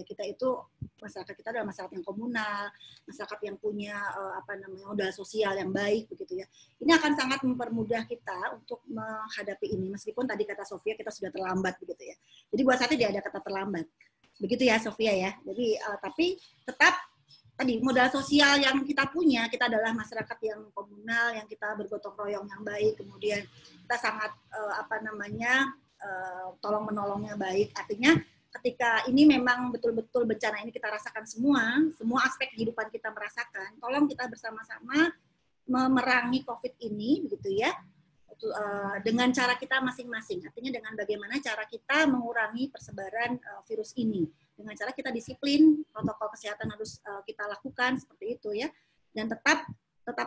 Speaker 3: kita itu masyarakat kita adalah masyarakat yang komunal, masyarakat yang punya modal sosial yang baik begitu ya. Ini akan sangat mempermudah kita untuk menghadapi ini, meskipun tadi kata Sofia kita sudah terlambat begitu ya. Jadi buat saya tidak ada kata terlambat. Begitu ya Sofia ya. Jadi tapi tetap tadi modal sosial yang kita punya, kita adalah masyarakat yang komunal, yang kita bergotong royong yang baik, kemudian kita sangat tolong menolongnya baik. Artinya ketika ini memang betul-betul bencana ini kita rasakan semua aspek kehidupan kita merasakan, tolong kita bersama-sama memerangi COVID ini begitu ya, dengan cara kita masing-masing. Artinya dengan bagaimana cara kita mengurangi persebaran virus ini. Dengan cara kita disiplin, protokol kesehatan harus kita lakukan seperti itu ya. dan tetap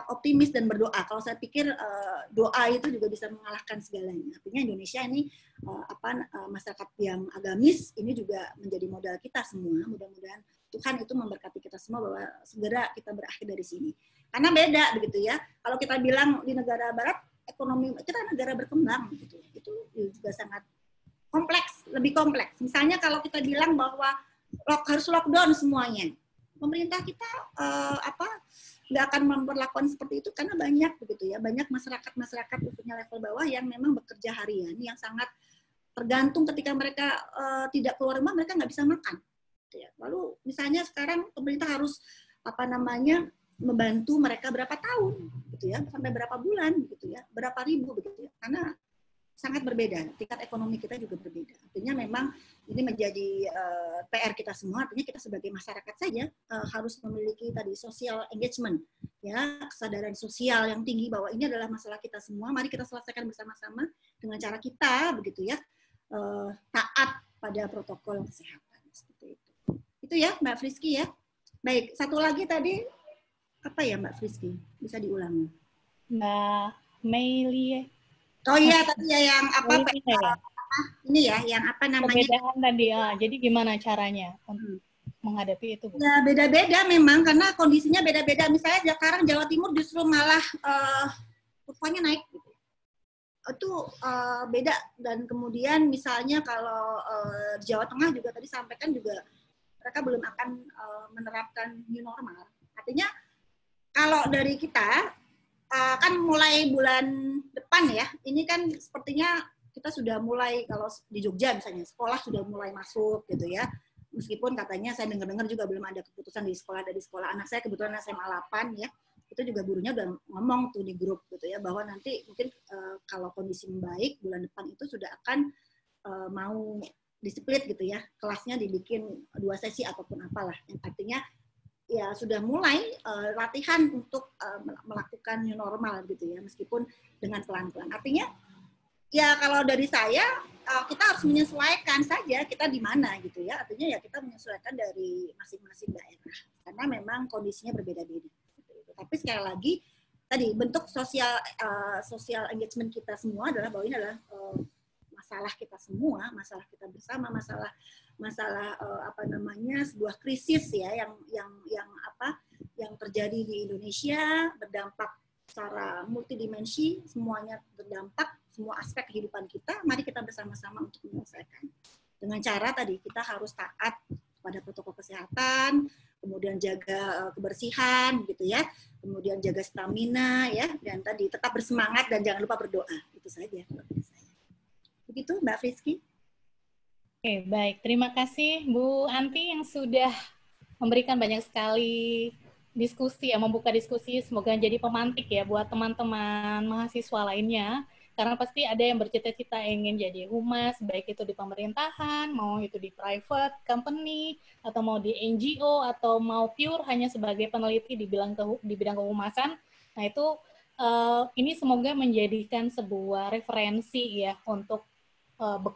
Speaker 3: optimis dan berdoa. Kalau saya pikir doa itu juga bisa mengalahkan segalanya. Artinya Indonesia ini masyarakat yang agamis ini juga menjadi modal kita semua. Mudah-mudahan Tuhan itu memberkati kita semua bahwa segera kita berakhir dari sini. Karena beda begitu ya. Kalau kita bilang di negara barat ekonomi kita negara berkembang gitu. Itu juga sangat kompleks, lebih kompleks. Misalnya kalau kita bilang bahwa harus lockdown semuanya. Pemerintah kita nggak akan memperlakukan seperti itu karena banyak begitu ya, banyak masyarakat khususnya level bawah yang memang bekerja harian yang sangat tergantung ketika mereka tidak keluar rumah mereka nggak bisa makan. Lalu misalnya sekarang pemerintah harus membantu mereka berapa tahun gitu ya, sampai berapa bulan gitu ya, berapa ribu begitu ya, karena sangat berbeda, tingkat ekonomi kita juga berbeda. Artinya memang ini menjadi PR kita semua, artinya kita sebagai masyarakat saja harus memiliki tadi social engagement, ya, kesadaran sosial yang tinggi bahwa ini adalah masalah kita semua, mari kita selesaikan bersama-sama dengan cara kita, begitu ya, taat pada protokol kesehatan. Seperti itu. Itu ya Mbak Friski ya. Baik, satu lagi tadi, apa ya Mbak Friski? Bisa diulangi.
Speaker 1: Mbak Meili.
Speaker 3: Oh iya, tadi ya yang ini ya, yang apa namanya?
Speaker 1: Perbedaan tadi, jadi gimana caranya untuk menghadapi itu? Bu?
Speaker 3: Ya beda-beda memang, karena kondisinya beda-beda. Misalnya sekarang Jawa Timur justru malah kurvanya naik. Gitu. Itu beda. Dan kemudian misalnya kalau Jawa Tengah juga tadi sampaikan juga, mereka belum akan menerapkan new normal. Artinya kalau dari kita, kan mulai bulan depan ya, ini kan sepertinya kita sudah mulai, kalau di Jogja misalnya, sekolah sudah mulai masuk gitu ya, meskipun katanya saya dengar-dengar juga belum ada keputusan dari sekolah anak saya, kebetulan SMA 8 ya, itu juga gurunya udah ngomong tuh di grup gitu ya, bahwa nanti mungkin kalau kondisi membaik, bulan depan itu sudah akan mau di-split gitu ya, kelasnya dibikin 2 sesi ataupun apalah, yang artinya ya sudah mulai latihan untuk melakukan new normal gitu ya, meskipun dengan pelan-pelan. Artinya ya kalau dari saya kita harus menyesuaikan saja kita di mana gitu ya. Artinya ya kita menyesuaikan dari masing-masing daerah karena memang kondisinya berbeda-beda. Gitu. Tapi sekali lagi tadi bentuk sosial engagement kita semua adalah bahwa ini adalah masalah kita semua, masalah kita bersama, masalah sebuah krisis ya yang terjadi di Indonesia, berdampak secara multidimensi, semuanya berdampak, semua aspek kehidupan kita. Mari kita bersama-sama untuk menyelesaikan dengan cara tadi kita harus taat pada protokol kesehatan, kemudian jaga kebersihan gitu ya, kemudian jaga stamina ya, dan tadi tetap bersemangat dan jangan lupa berdoa. Itu saja. Begitu Mbak Friski.
Speaker 1: Oke, baik. Terima kasih Bu Anti yang sudah memberikan banyak sekali diskusi, ya, membuka diskusi. Semoga jadi pemantik ya buat teman-teman mahasiswa lainnya. Karena pasti ada yang bercita-cita ingin jadi humas, baik itu di pemerintahan, mau itu di private company, atau mau di NGO, atau mau pure hanya sebagai peneliti di bidang kehumasan. Nah itu ini semoga menjadikan sebuah referensi ya untuk bekal